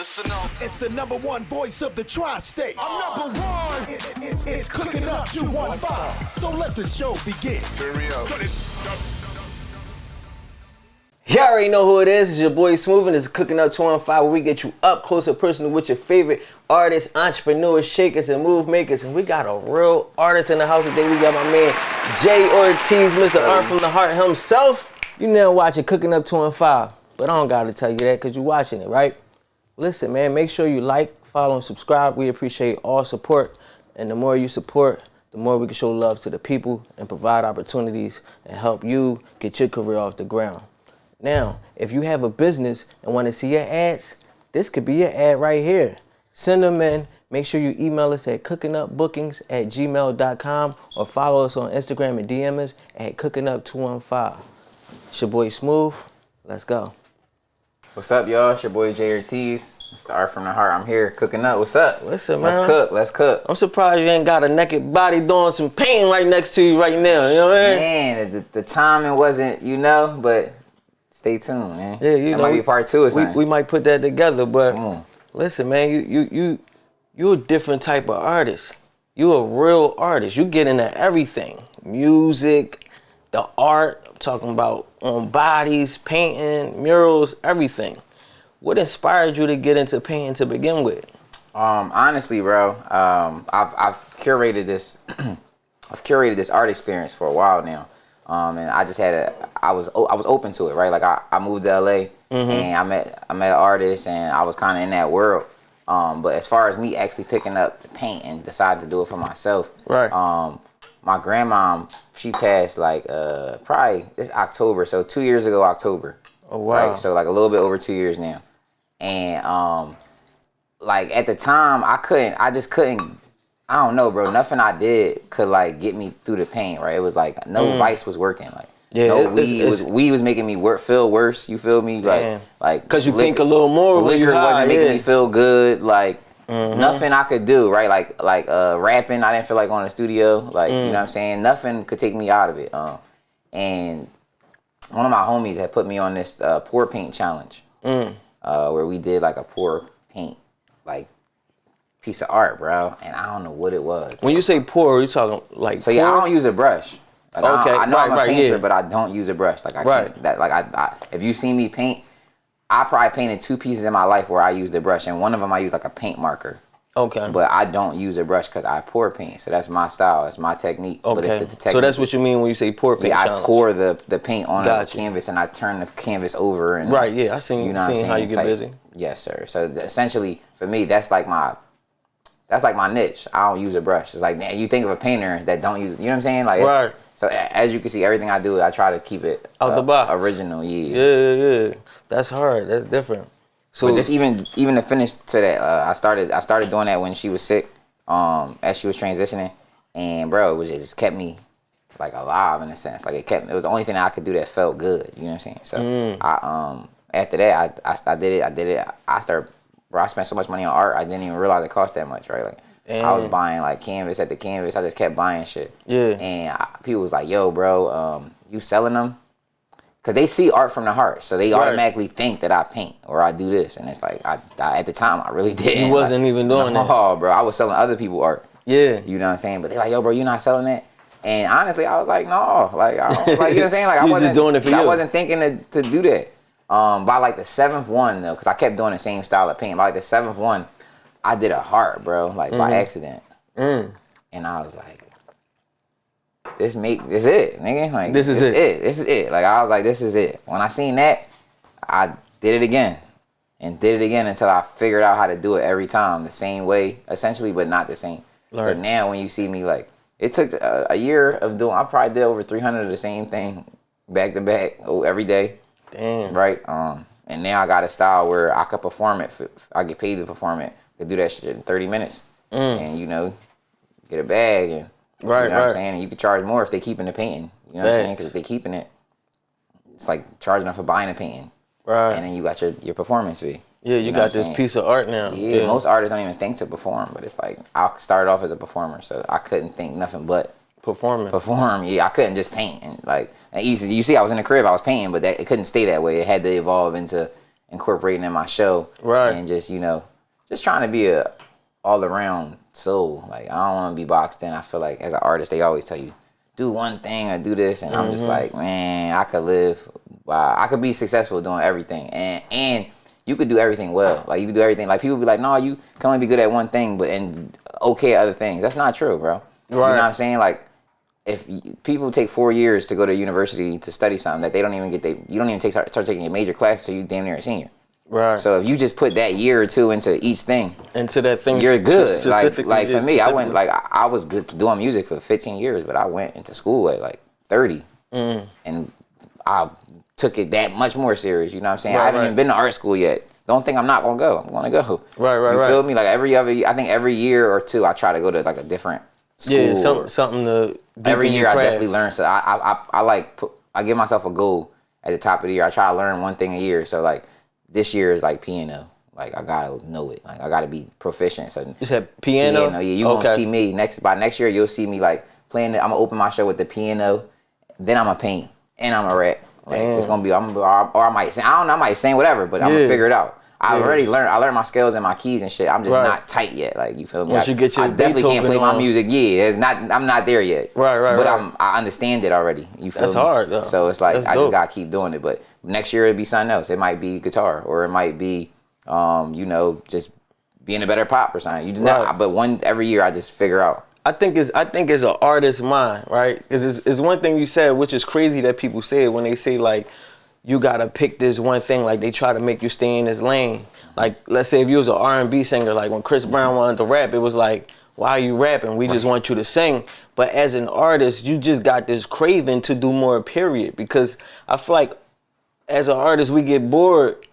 Listen up. It's the number one voice of the tri-state. I'm number one. It's Cooking Up 215. So let the show begin. Turn me up. You already know who it is. It's your boy Smooth, and it's Cooking Up 215, where we get you up close and personal with your favorite artists, entrepreneurs, shakers, and move makers. And we got a real artist in the house today. We got my man Jay Ortiz, Mr. Art from the Heart himself. You now watching Cooking Up 215, but I don't got to tell you that because you're watching it, right? Listen, man, make sure you like, follow, and subscribe. We appreciate all support, and the more you support, the more we can show love to the people and provide opportunities and help you get your career off the ground. Now, if you have a business and want to see your ads, this could be your ad right here. Send them in. Make sure you email us at cooknupbookings@gmail.com or follow us on Instagram and DM us at cookingup215. It's your boy Smooth. Let's go. What's up, y'all? It's your boy Jay Ortiz, Mr. Art from the Heart. I'm here cooking up. What's up? Listen, man. Let's cook. I'm surprised you ain't got a naked body doing some pain right next to you right now. You know what I mean? Man, the timing wasn't, but stay tuned, man. Yeah, that might be part two or something. We might put that together, but listen, man, you a different type of artist. You a real artist. You get into everything. Music, the art. I'm talking about on bodies, painting, murals, everything. What inspired you to get into painting to begin with? Honestly, bro, I've curated this. I've curated this art experience for a while now, and I just I was open to it, right? Like I moved to LA, and I met an artist, and I was kind of in that world. But as far as me actually picking up the paint and decided to do it for myself, right? My grandma, she passed like probably this October, so 2 years ago October. Oh wow! Right, so like a little bit over 2 years now, and like at the time I just couldn't. I don't know, bro. Nothing I did could like get me through the pain, right? It was like no vice was working, like weed was making me feel worse. You feel me? Like because you think a little more. Liquor wasn't making me feel good. Like nothing I could do, right? Like rapping, I didn't feel like going to the studio. Like you know what I'm saying? Nothing could take me out of it. And one of my homies had put me on this pour paint challenge, where we did like a pour paint like piece of art, bro, and I don't know what it was. When you say pour, you talking like so? Yeah, I don't use a brush. Like, okay, I know I'm a painter, yeah. but I don't use a brush. Like I can't. That like I if you see me paint, I probably painted 2 pieces in my life where I used a brush, and one of them I use like a paint marker. Okay. But I don't use a brush because I pour paint, so that's my style, it's my technique. Okay. But it's the technique. So that's what you mean when you say pour paint? Yeah, I pour the paint on a canvas and I turn the canvas over and yeah, I seen how you get busy. Yes, sir. So essentially, for me, that's like my niche. I don't use a brush. It's like, man, you think of a painter that don't use, you know what I'm saying? Like, so as you can see, everything I do, I try to keep it out the box, original. Yeah. That's hard. That's different. So, but just even to finish to that, I started doing that when she was sick, as she was transitioning, and bro, it just kept me like alive in a sense. Like it was the only thing that I could do that felt good. You know what I'm saying? So after that, I did it. I spent so much money on art, I didn't even realize it cost that much, right? Like I was buying like canvas at the canvas. I just kept buying shit. Yeah. And people was like, "Yo, bro, you selling them?" Because they see art from the heart, so they automatically think that I paint or I do this, and it's like I at the time I really didn't. You wasn't even doing that. No, bro, I was selling other people art. Yeah. You know what I'm saying? But they like, "Yo, bro, you not selling that?" And honestly, I was like, "No, like I don't, like you know what I'm saying? Like I wasn't just doing it for you. I wasn't thinking to do that." By like the 7th one though, because I kept doing the same style of paint. By like the 7th one, I did a heart, bro, like by accident, and I was like, "This is it, nigga. Like this is it. This is it." Like I was like, "This is it." When I seen that, I did it again, and did it again until I figured out how to do it every time the same way, essentially, but not the same. Right. So now when you see me, like it took a year of doing. I probably did over 300 of the same thing back to back every day. Damn. Right. And now I got a style where I could perform it. I get paid to perform it. I could do that shit in 30 minutes, and get a bag and what I'm saying. And you could charge more if they keeping the painting. You know what I'm saying? Because if they keeping it, it's like charging them for buying a painting. Right. And then you got your performance fee. Yeah, you got this piece of art now. Yeah, most artists don't even think to perform, but it's like I started off as a performer, so I couldn't think nothing but perform. Yeah, I couldn't just paint and you see I was in the crib, I was painting, but it couldn't stay that way. It had to evolve into incorporating in my show. Right. And just, just trying to be a all around soul. Like, I don't want to be boxed in. I feel like as an artist, they always tell you, do one thing or do this. And I'm just like, man, I could be successful doing everything. And you could do everything well. Like, you could do everything. Like, people be like, no, you can only be good at one thing, and okay at other things. That's not true, bro. Right. You know what I'm saying? Like, if people take 4 years to go to university to study something that they don't even you don't even start taking a major class so you damn near a senior. Right. So if you just put that year or two into each thing, you're good. Like for me, I went I was good doing music for 15 years, but I went into school at like 30, and I took it that much more serious. You know what I'm saying? I haven't even been to art school yet. Don't think I'm not gonna go. I'm gonna go. Right. You feel me? Like every year or two, I try to go to like a different school. Yeah, something to. Every year, I definitely learn. So I give myself a goal at the top of the year. I try to learn one thing a year. So like this year is like piano. Like, I gotta know it. Like, I gotta be proficient. So you said piano? Yeah, you gonna see me by next year. You'll see me like playing. I'm gonna open my show with the piano. Then I'm gonna paint and I'm gonna rap. Like, it's gonna be. or I might sing. I don't know. I might sing whatever, but I'm gonna figure it out. I already learned. I learned my scales and my keys and shit. I'm just not tight yet. Like, you feel me? Once you get your I definitely can't play my music. Yeah, it's not. I'm not there yet. Right. But I understand it already. You feel me? That's hard though. So it's like I just gotta keep doing it. But next year it'll be something else. It might be guitar, or it might be, just being a better pop or something. You just but every year I just figure out. I think it's an artist's mind, right? Because it's one thing you said, which is crazy that people say it when they say like, you gotta pick this one thing. Like, they try to make you stay in this lane. Like, let's say if you was an R&B singer, like when Chris Brown wanted to rap, it was like, why are you rapping? We just want you to sing. But as an artist, you just got this craving to do more, period. Because I feel like as an artist, we get bored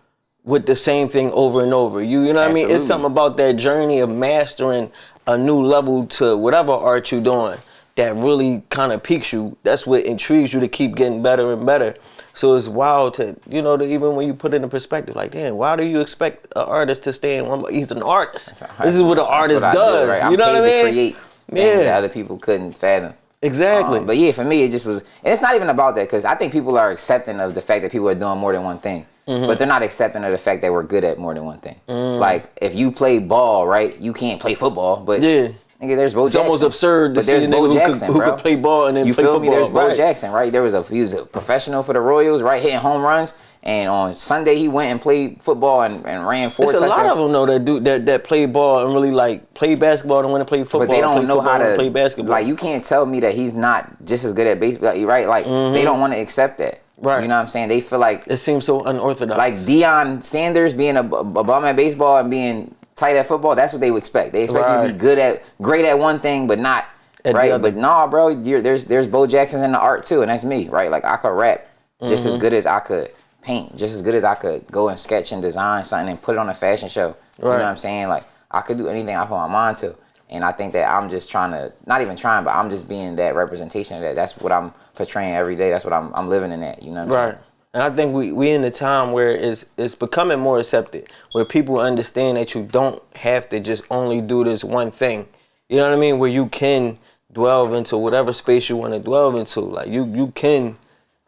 with the same thing over and over. You know what I mean? It's something about that journey of mastering a new level to whatever art you're doing that really kind of piques you. That's what intrigues you to keep getting better and better. So it's wild to even when you put it in perspective, like, damn, why do you expect an artist to stay in one? He's an artist. This is what an artist does. Do, right? You know what I mean? To create things that other people couldn't fathom. Exactly. But yeah, for me, it just was, and it's not even about that, because I think people are accepting of the fact that people are doing more than one thing. But they're not accepting of the fact that we're good at more than one thing. Like, if you play ball, right, you can't play football, but nigga, there's Bo Jackson. It's almost absurd to see a nigga who could play ball and then play football. You feel me? There's Bo Jackson, right? He was a professional for the Royals, right, hitting home runs. And on Sunday, he went and played football and ran 4 touchdowns. There's a lot of them, though, that play ball and really, like, play basketball and want to play football. But they don't know how to play basketball. Like, you can't tell me that he's not just as good at baseball, right? Like, they don't want to accept that. Right. You know what I'm saying? They feel like... It seems so unorthodox. Like Deion Sanders being a bum at baseball and being tight at football, that's what they would expect. They expect you to be great at one thing, but not... Right? But nah, bro, there's Bo Jacksons in the art, too, and that's me, right? Like, I could rap just as good as I could paint, just as good as I could go and sketch and design something and put it on a fashion show. You know what I'm saying? Like, I could do anything I put my mind to. And I think that I'm just trying to, not even trying, but I'm just being that representation of that. That's what I'm portraying every day. That's what I'm living in that. You know what I'm saying? And I think we in a time where it's becoming more accepted, where people understand that you don't have to just only do this one thing. You know what I mean? Where you can delve into whatever space you want to delve into. Like, you can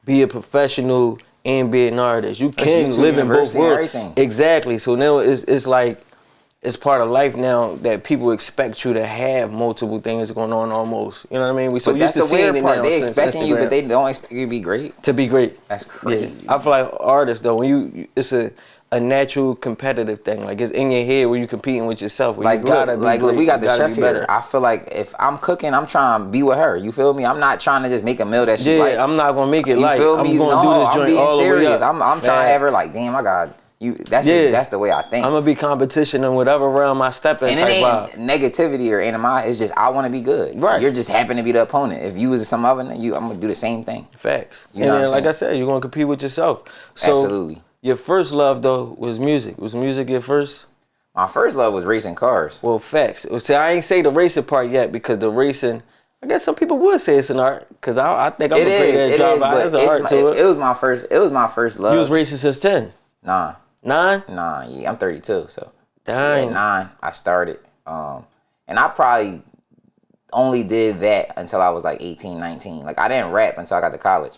be a professional and be an artist. You can live in both worlds. Exactly. So now it's like, it's part of life now that people expect you to have multiple things going on almost. You know what I mean? But that's the weird part. They expecting you, but they don't expect you to be great. To be great. That's crazy. Yeah. I feel like artists, though, when it's a natural competitive thing. Like, it's in your head where you're competing with yourself. Where like, you gotta be great. We got the chef here. I feel like if I'm cooking, I'm trying to be with her. You feel me? I'm not trying to just make a meal that she like. I'm not going to make it like. You feel me? I'm going to do this joint being all serious. the way up. I'm trying to have her like, damn, I got you. That's the way I think. I'm going to be competition in whatever realm I step in. And it ain't negativity or animosity. It's just I want to be good. Right. You're just happen to be the opponent. If you was some other, I'm going to do the same thing. Facts. You know what I'm saying? Like I said, you're going to compete with yourself. So, absolutely. Your first love, though, was music. Was music your first? My first love was racing cars. Well, facts. See, I ain't say the racing part yet, because the racing, I guess some people would say it's an art, because I think I'm a great driver. There's an art to it. It was my first love. You was racing since 10? Nah. 9? Nah, yeah, I'm 32, so. Dang. At 9, I started. And I probably only did that until I was like 18, 19. Like, I didn't rap until I got to college.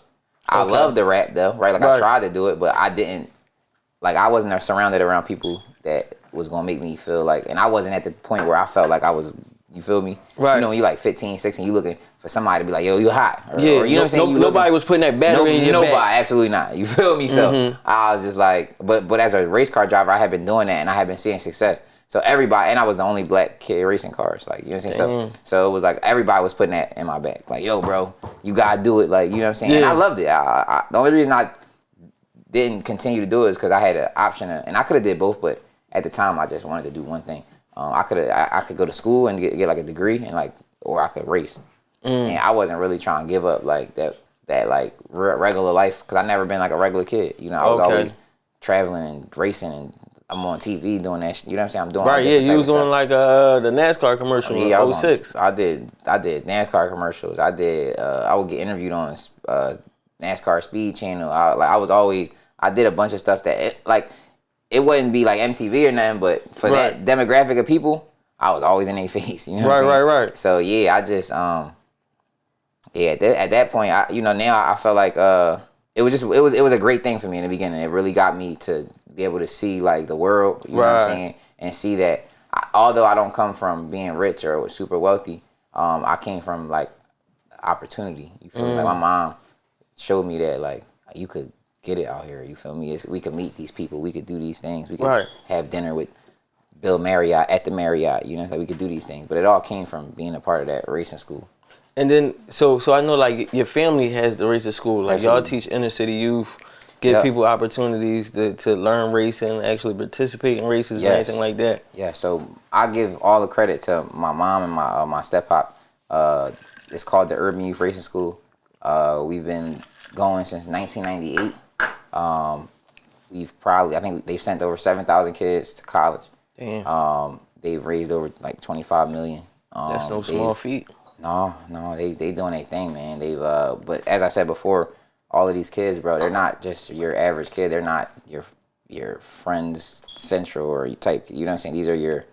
I love the rap, though, right? Like, I tried to do it, but I didn't like I wasn't surrounded around people that was gonna make me feel like, and I wasn't at the point where I felt like I was. You feel me? Right. You know, when you like 15, 16, you looking for somebody to be like, yo, you hot. Or, Yeah. or, you know what I'm saying? Nobody was putting that battery in your nobody, back. absolutely not. You feel me? So I was just like, but as a race car driver, I had been doing that and I had been seeing success. So everybody, and I was the only black kid racing cars. Like, you know what I'm saying? So it was like everybody was putting that in my back. Like, yo, bro, you gotta do it. Like, you know what I'm saying? Yeah. And I loved it. The only reason I didn't continue to do it is because I had an option, and I could have did both, but at the time I just wanted to do one thing. I could go to school and get like a degree and like, or I could race. And I wasn't really trying to give up like that like regular life, because I never been like a regular kid. You know, I was always traveling and racing, and I'm on TV doing that shit. You know what I'm saying? I'm doing Right, yeah, you was on like the NASCAR commercial in 06. I did NASCAR commercials. I would get interviewed on NASCAR Speed Channel. I did a bunch of stuff that it wouldn't be like MTV or nothing, but for that demographic of people, I was always in their face. You know what I'm saying? Right. So yeah, I just at that point, now I felt like it was a great thing for me in the beginning. It really got me to be able to see like the world, you know what I'm saying, and see that although I don't come from being rich or super wealthy, I came from like opportunity. You feel me? Like my mom showed me that like you could get it out here. You feel me? We could meet these people. We could do these things. We could have dinner with Bill Marriott at the Marriott. You know, so we could do these things. But it all came from being a part of that racing school. And then, so I know like your family has the racing school. Like y'all teach inner city youth, give people opportunities to learn racing, actually participate in races and anything like that. Yeah. So I give all the credit to my mom and my step pop. It's called the Urban Youth Racing School. We've been going since 1998. I think they've sent over 7,000 kids to college. Damn. They've raised over like 25 million. That's no small feat. No, they doing their thing, man. But as I said before, all of these kids, bro, they're not just your average kid. They're not your friend's central or type. You know what I'm saying? These are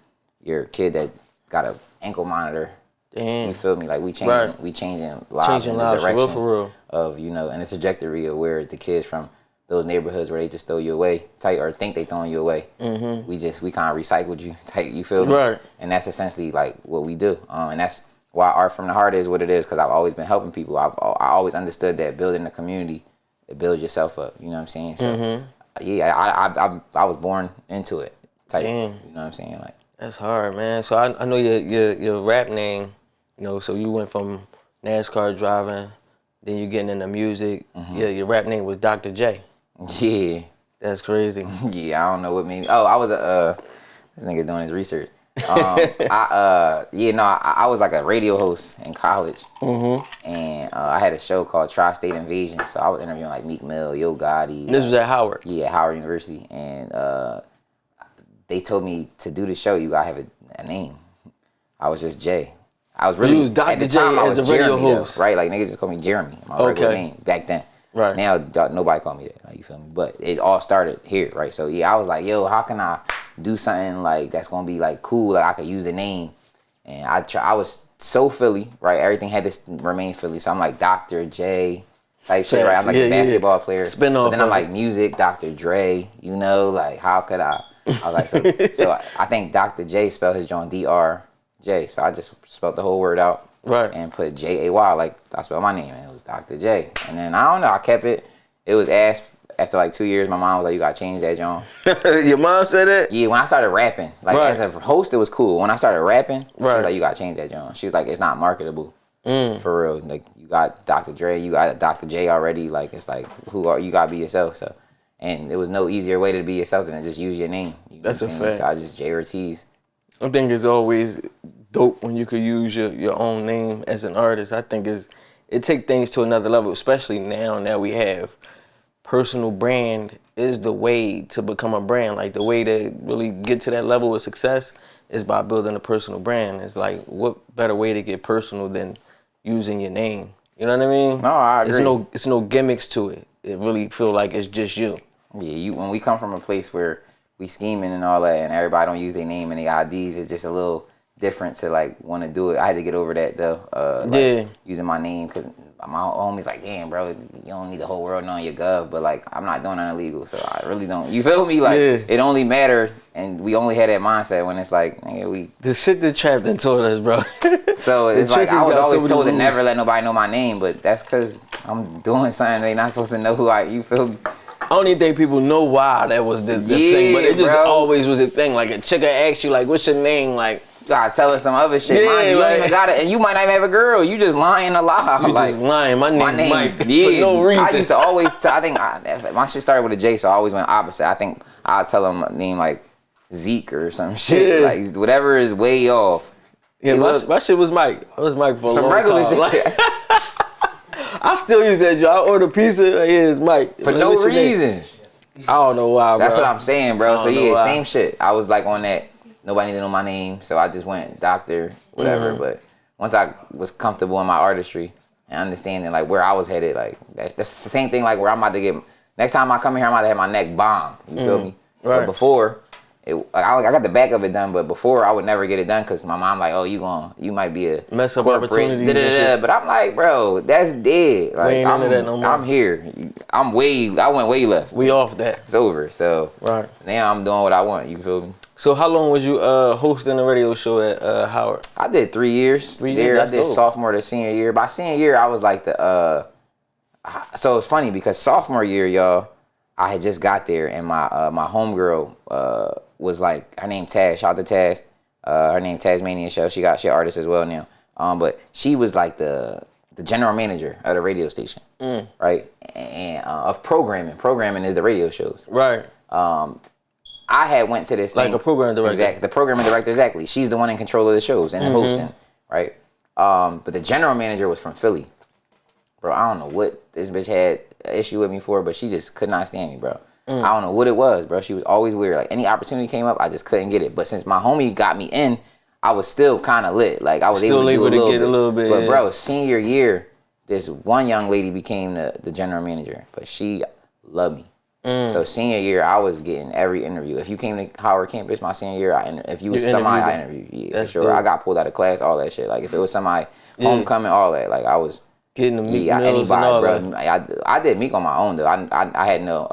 your kid that got a ankle monitor. Damn. You feel me? Like we changing lives in the directions for real. of and the trajectory of where the kids from those neighborhoods where they just throw you away, or think they throwing you away. Mm-hmm. We kind of recycled you, you feel me? Right. And that's essentially like what we do, and that's why Art from the Heart is what it is, because I've always been helping people. I always understood that building a community, it builds yourself up. You know what I'm saying? So I was born into it. Damn. You know what I'm saying? Like that's hard, man. So I know your rap name. You know, so you went from NASCAR driving, then you getting into music. Mm-hmm. Yeah, your rap name was Dr. J. Yeah. That's crazy. Yeah, I don't know what made me. Oh, I was this nigga doing his research. I was like a radio host in college, and I had a show called Tri-State Invasion. So I was interviewing like Meek Mill, Yo Gotti. This was at Howard. Yeah, Howard University, and they told me to do the show, you gotta have a name. I was just Jay. I was really, Dr. at the J time, I was as the radio Jeremy host. though, right? Like niggas just call me Jeremy, my regular name back then. Right. Now nobody call me that, like, you feel me? But it all started here, right? So yeah, I was like, yo, how can I do something like that's gonna be like cool, like I could use the name? And I was so Philly, right? Everything had to remain Philly. So I'm like Dr. J type shit, right? I'm like a basketball player. Spin-off. But then I'm like music, Dr. Dre, you know, like how could I was like, so I think Dr. J spelled his joint D-R-J. So I just spelled the whole word out. Right. And put J-A-Y, like I spelled my name, and it was Dr. J. And then I don't know, I kept it. It was asked after like 2 years. My mom was like, "You gotta change that, John." Your mom said that? Yeah. When I started rapping, like as a host, it was cool. When I started rapping, she was like, "You gotta change that, John." She was like, "It's not marketable for real. Like you got Dr. Dre, you got Dr. J already. Like it's like you gotta be yourself." So, and there was no easier way to be yourself than to just use your name. You know That's what a I'm fact. So I just Jay Ortiz. I think it's always dope when you could use your own name as an artist. I think it take things to another level, especially now that we have personal brand is the way to become a brand. Like the way to really get to that level of success is by building a personal brand. It's like, what better way to get personal than using your name? You know what I mean? No, I agree. It's no gimmicks to it. It really feel like it's just you. Yeah, when we come from a place where we scheming and all that, and everybody don't use their name and their IDs, it's just a little different to like want to do it. I had to get over that though. Using my name because my homie's like, damn, bro, you don't need the whole world knowing your gov, but like I'm not doing nothing illegal, so I really don't. You feel me? Like it only mattered, and we only had that mindset when it's like, nigga, the shit that Trap done told us, bro. So it's like I was always told to never let nobody know my name, but that's because I'm doing something they not supposed to know who I. You feel me? I don't even think people know why that was the thing, but it just always was a thing. Like a chick would ask you, like, what's your name? Like, I tell her some other shit. Mind you, don't even got it, and you might not even have a girl. You just lying a lie. You like just lying. My name Mike. For no reason. I used to always. My shit started with a J, so I always went opposite. I think I'll tell them my name like Zeke or some shit. Like whatever is way off. Yeah, my shit was Mike. It was Mike for some a long regular time. shit. Like, I still use that, Joe. I order pizza. Here's Mike. For no reason. I don't know why, bro. That's what I'm saying, bro. So yeah, same shit. I was like on that. Nobody need to know my name, so I just went doctor, whatever. But once I was comfortable in my artistry and understanding like where I was headed, like that's the same thing. Like where I'm about to get. Next time I come here, I'm about to have my neck bombed. You feel me? Right. But before, I got the back of it done. But before, I would never get it done because my mom like, oh, you might be a mess up opportunity. But I'm like, bro, that's dead. Like I'm here. I went way left. We off that. It's over. So now I'm doing what I want. You feel me? So how long was you hosting a radio show at Howard? I did 3 years. 3 years. I did sophomore to senior year. By senior year, I was like the. So it's funny because sophomore year, y'all, I had just got there, and my homegirl was like, her name Taz. Shout out to Taz. Her name Tasmanian Show. She artist as well now. But she was like the general manager of the radio station, right? And of programming. Programming is the radio shows, right? I had went to this like thing. A program director. Exactly. The programming director, exactly. She's the one in control of the shows and the hosting, right? But the general manager was from Philly. Bro, I don't know what this bitch had an issue with me for, but she just could not stand me, bro. I don't know what it was, bro. She was always weird. Like, any opportunity came up, I just couldn't get it. But since my homie got me in, I was still kind of lit. Like, I was able to do a little bit. But, bro, senior year, this one young lady became the general manager. But she loved me. So senior year, I was getting every interview. If you came to Howard campus my senior year, if you was somebody, I interviewed you. Yeah, for sure. Dope. I got pulled out of class, all that shit. Like if it was somebody homecoming, all that. Like I was getting the meet anybody, bro. I did Meek on my own though. I had no.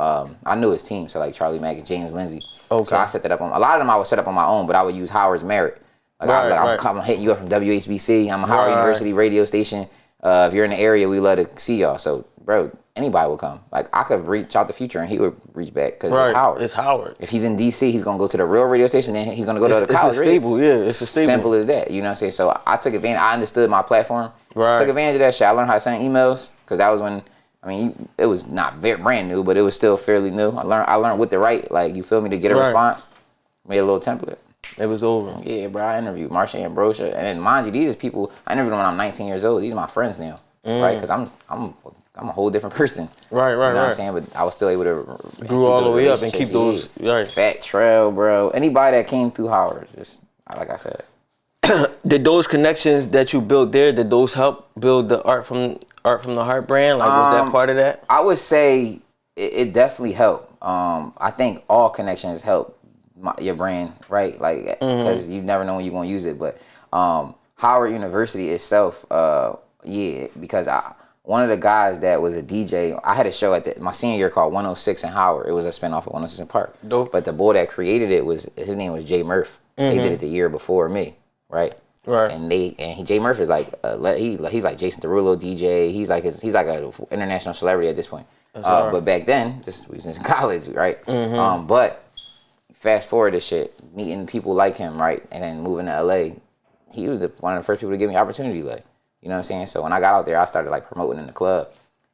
I knew his team, so like Charlie Mack and James Lindsay. Okay. So I set that up on. A lot of them I would set up on my own, but I would use Howard's merit. Like I'm hitting you up from WHBC. I'm a Howard University radio station. If you're in the area, we love to see y'all. So, bro, anybody will come. Like, I could reach out the future and he would reach back because it's Howard. It's Howard. If he's in D.C., he's going to go to the real radio station, then he's going to go to the college radio. It's a stable, It's a stable. Simple as that. You know what I'm saying? So, I took advantage. I understood my platform. Took advantage of that shit. I learned how to send emails because that was when, it was not very brand new, but it was still fairly new. I learned what to write, like, you feel me, to get a response. Made a little template. It was over. Yeah, bro, I interviewed Marsha Ambrosia. And then, mind you, these are people, I interviewed them when I'm 19 years old. These are my friends now. Right, because I'm a whole different person. Right. What I'm saying? But I was still able to grew all the way up and keep those. Right. Fat Trail, bro. Anybody that came through Howard, just like I said. Did those connections that you built there, did those help build the art from the Heart brand? Like, was that part of that? I would say it definitely helped. I think all connections help your brand, right? Like, because you never know when you're gonna use it. But Howard University itself. Because one of the guys that was a DJ, I had a show at my senior year called 106 in Howard. It was a spinoff of 106 in Park. Dope. But the boy that created it his name was Jay Murph. They did it the year before me, right? Right. And Jay Murph is like he's like Jason Derulo DJ. He's like an international celebrity at this point. But back then, we was in college, right? But fast forward this shit, meeting people like him, right, and then moving to LA, he was one of the first people to give me opportunity, like. You know what I'm saying? So when I got out there, I started like promoting in the club.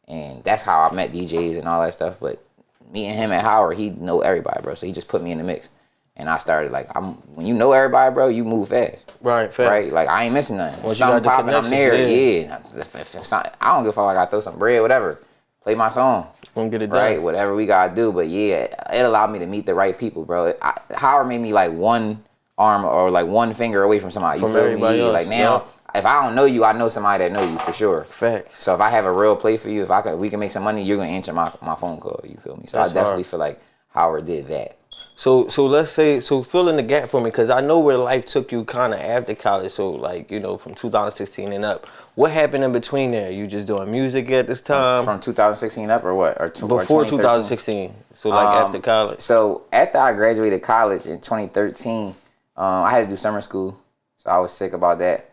And that's how I met DJs and all that stuff. But meeting him at Howard, he know everybody, bro. So he just put me in the mix. And I started like, when you know everybody, bro, you move fast. Right, fast. Right? Like I ain't missing nothing. If something popping, I'm there. Yeah. If I don't give a fuck, I gotta throw some bread, whatever. Play my song. Gonna get it done. Right, whatever we gotta do. But yeah, it allowed me to meet the right people, bro. Howard made me like one arm or like one finger away from somebody. You feel me? Like now, if I don't know you, I know somebody that know you for sure. Facts. So if I have a real play for you, we can make some money, you're gonna answer my phone call. You feel me? So I definitely feel like Howard did that. So let's say, fill in the gap for me, because I know where life took you kind of after college. So like, from 2016 and up, what happened in between there? You just doing music at this time? From 2016 up or what? Before 2016. So like after college. So after I graduated college in 2013, I had to do summer school. So I was sick about that.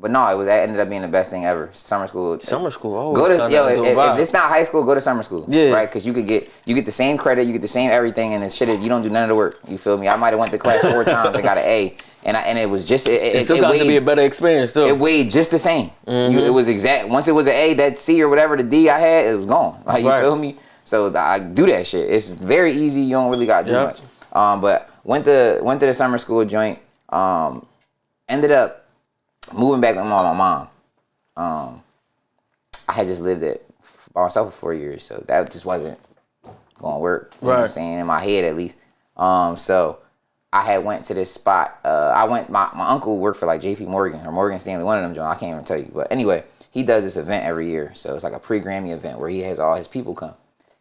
But no, that ended up being the best thing ever. Summer school. Summer school. Oh, go to if it's not high school, go to summer school. Yeah. Right, because you get the same credit, you get the same everything, and it's shit. You don't do none of the work. You feel me? I might have went to class 4 times and got an A, and it was just it sometimes to be a better experience too. It weighed just the same. Mm-hmm. It was exact. Once it was an A, that C or whatever the D I had, it was gone. Like you feel me? So I do that shit. It's very easy. You don't really got to do much. But went to the summer school joint. Ended up moving back with my mom. I had just lived it by myself for 4 years, so that just wasn't gonna work. You know what I'm saying? In my head at least. So I had went to this spot. My uncle worked for like JP Morgan or Morgan Stanley, one of them joints. I can't even tell you. But anyway, he does this event every year. So it's like a pre-Grammy event where he has all his people come.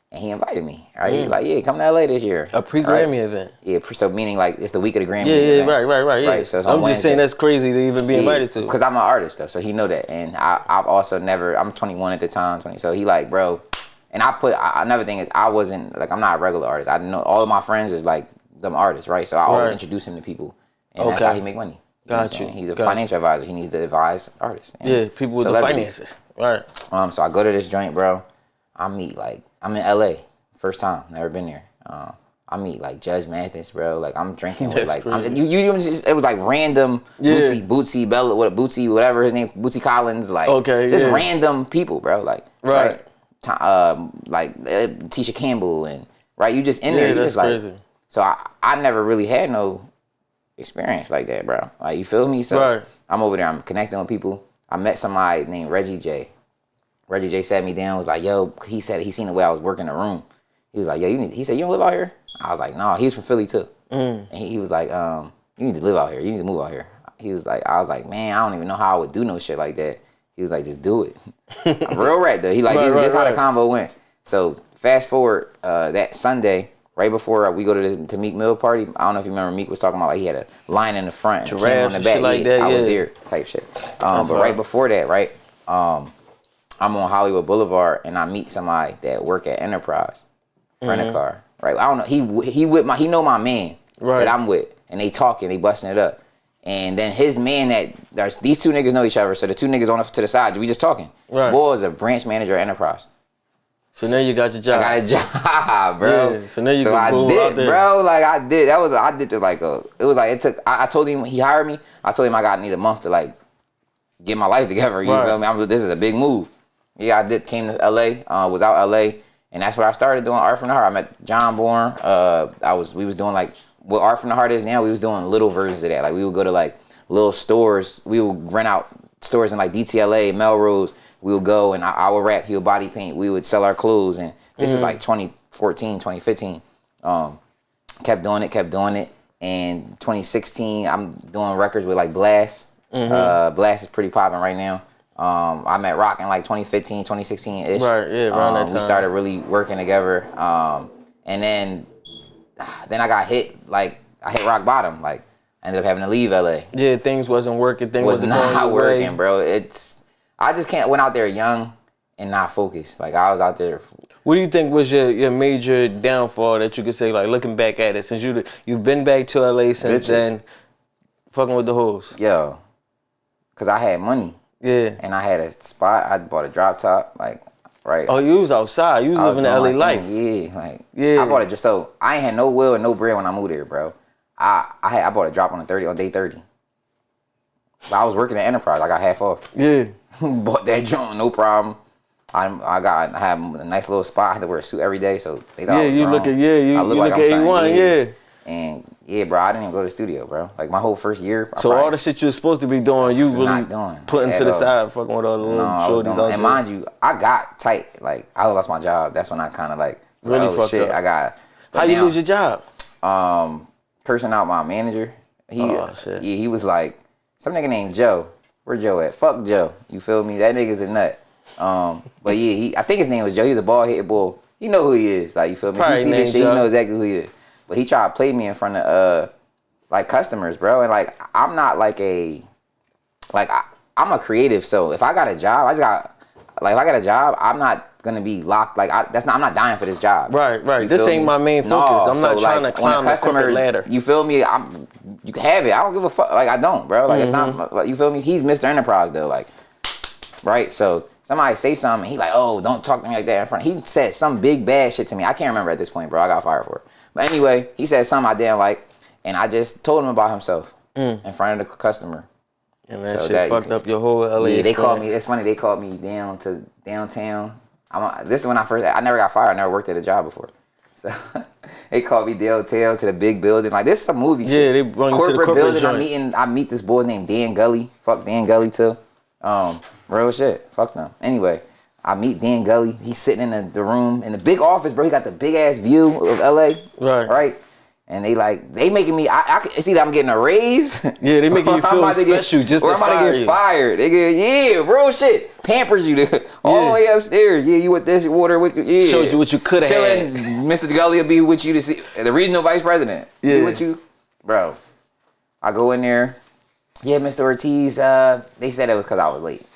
And he invited me, right? He was like, yeah, come to LA this year. A pre-Grammy event? Yeah, so meaning like it's the week of the Grammy events. Right. Yeah. So I'm just saying that's crazy to even be invited to. Because I'm an artist though, so he know that. And I've also I'm 21 at the time, 20. So he like, bro, and another thing is I wasn't, like, I'm not a regular artist. I know all of my friends is like them artists, right? So I always introduce him to people. And that's how he make money. Got you. He's a financial advisor. He needs to advise artists. People with the finances. Right. So I go to this joint, bro. I'm in LA. First time, never been there. I meet like Judge Mathis, bro. Like I'm drinking with like it was like random Bootsy Bella, whatever his name, Bootsy Collins, like random people, bro. Like like Tisha Campbell and you just in there. You just like crazy. So I never really had no experience like that, bro. Like you feel me? So I'm over there. I'm connecting with people. I met somebody named Reggie J. Reggie J sat me down. Was like, yo, he said he seen the way I was working the room. He was like, yo, he said, you don't live out here? I was like, no, he was from Philly too. And he was like, you need to live out here. You need to move out here. I was like, man, I don't even know how I would do no shit like that. He was like, just do it. I'm real rap though. He like, this how the convo went. So fast forward that Sunday, right before we go to Meek Mill party. I don't know if you remember, Meek was talking about like he had a line in the front and a chain on the back. Like I was there type shit. But right before that, right, I'm on Hollywood Boulevard and I meet somebody that work at Enterprise. Rent a car, right? I don't know. He know my man that I'm with, and they talking, they busting it up, and then his man these two niggas know each other, so the two niggas to the side, we just talking. Boy is a branch manager at Enterprise. So now you got your job. I got a job, bro. Yeah, so now you I did, bro. Like I did. I did it like it was like it took. I told him he hired me. I told him I need a month to like get my life together. You feel me? This is a big move. Yeah, I did. Came to LA. Was out LA. And that's where I started doing Art from the Heart. I met John Bourne. We was doing like what Art from the Heart is now. We was doing little versions of that. Like we would go to like little stores. We would rent out stores in like DTLA, Melrose. We would go and I would rap. He would body paint. We would sell our clothes. And this is like 2014, 2015. Kept doing it. And 2016, I'm doing records with like Blast. Blast is pretty popping right now. I met Rock in like 2015, 2016-ish. Right, yeah, around that time. We started really working together. And then I got hit, like, I hit rock bottom. Like, I ended up having to leave LA. Yeah, things wasn't working. Things was not working, bro. I just went out there young and not focused. Like, I was out there. What do you think was your major downfall that you could say, like, looking back at it, since you've been back to LA since then, fucking with the hoes? Yo, because I had money. Yeah. And I had a spot. I bought a drop top, like, right. Oh, you was outside. You was living the LA life. Yeah. I bought it so I ain't had no will and no bread when I moved here, bro. I bought a drop on day 30. But I was working at Enterprise. I got half off. Yeah. Bought that joint, no problem. I had a nice little spot. I had to wear a suit every day, so they thought I was you grown. look like A1, yeah. And yeah, bro, I didn't even go to the studio, bro. Like my whole first year. So all the shit you were supposed to be doing, you really not doing, putting to the side, fucking with all the little shorties out there. And mind you, I got tight. Like I lost my job. That's when I kind of like, really fucked up. I got. How you lose your job? Cursing out my manager. He was like, some nigga named Joe. Where Joe at? Fuck Joe. You feel me? That nigga's a nut. But yeah, I think his name was Joe. He's a bald headed boy. You know who he is. Like you feel me? If you see this shit, you know exactly who he is. But he tried to play me in front of like customers, bro. And like I'm not like I'm a creative, so if I got a job, if I got a job, I'm not gonna be locked. Like I'm not dying for this job. Right. You This feel ain't me? my main focus. No, I'm not trying to climb the corporate ladder. You feel me? You can have it. I don't give a fuck. Like I don't, bro. Like it's not. Like, you feel me? He's Mr. Enterprise though. Like, right? So somebody say something, and he like, oh, don't talk to me like that in front. He said some big bad shit to me. I can't remember at this point, bro. I got fired for it. But anyway, he said something I didn't like, and I just told him about himself in front of the customer. And that shit fucked up your whole LA Yeah, they experience. called me. It's funny. They called me down to downtown. This is when I never got fired. I never worked at a job before. So they called me downtown to the big building. Like this is some movie shit. Yeah, they brought you to the corporate building. I meet this boy named Dan Gully. Fuck Dan Gully too. Real shit. Fuck them. Anyway, I meet Dan Gully. He's sitting in the room in the big office, bro. He got the big ass view of LA. Right. And they making me. I see that I'm getting a raise. Yeah, they making you feel special just to fire you. Or I'm about to get fired. They get real shit. Pampers you all the way upstairs. Yeah, you with this water with you. Shows you what you could have had. Mr. Gully will be with you to see the regional vice president. Yeah, be with you, bro. I go in there. Yeah, Mr. Ortiz. They said it was because I was late.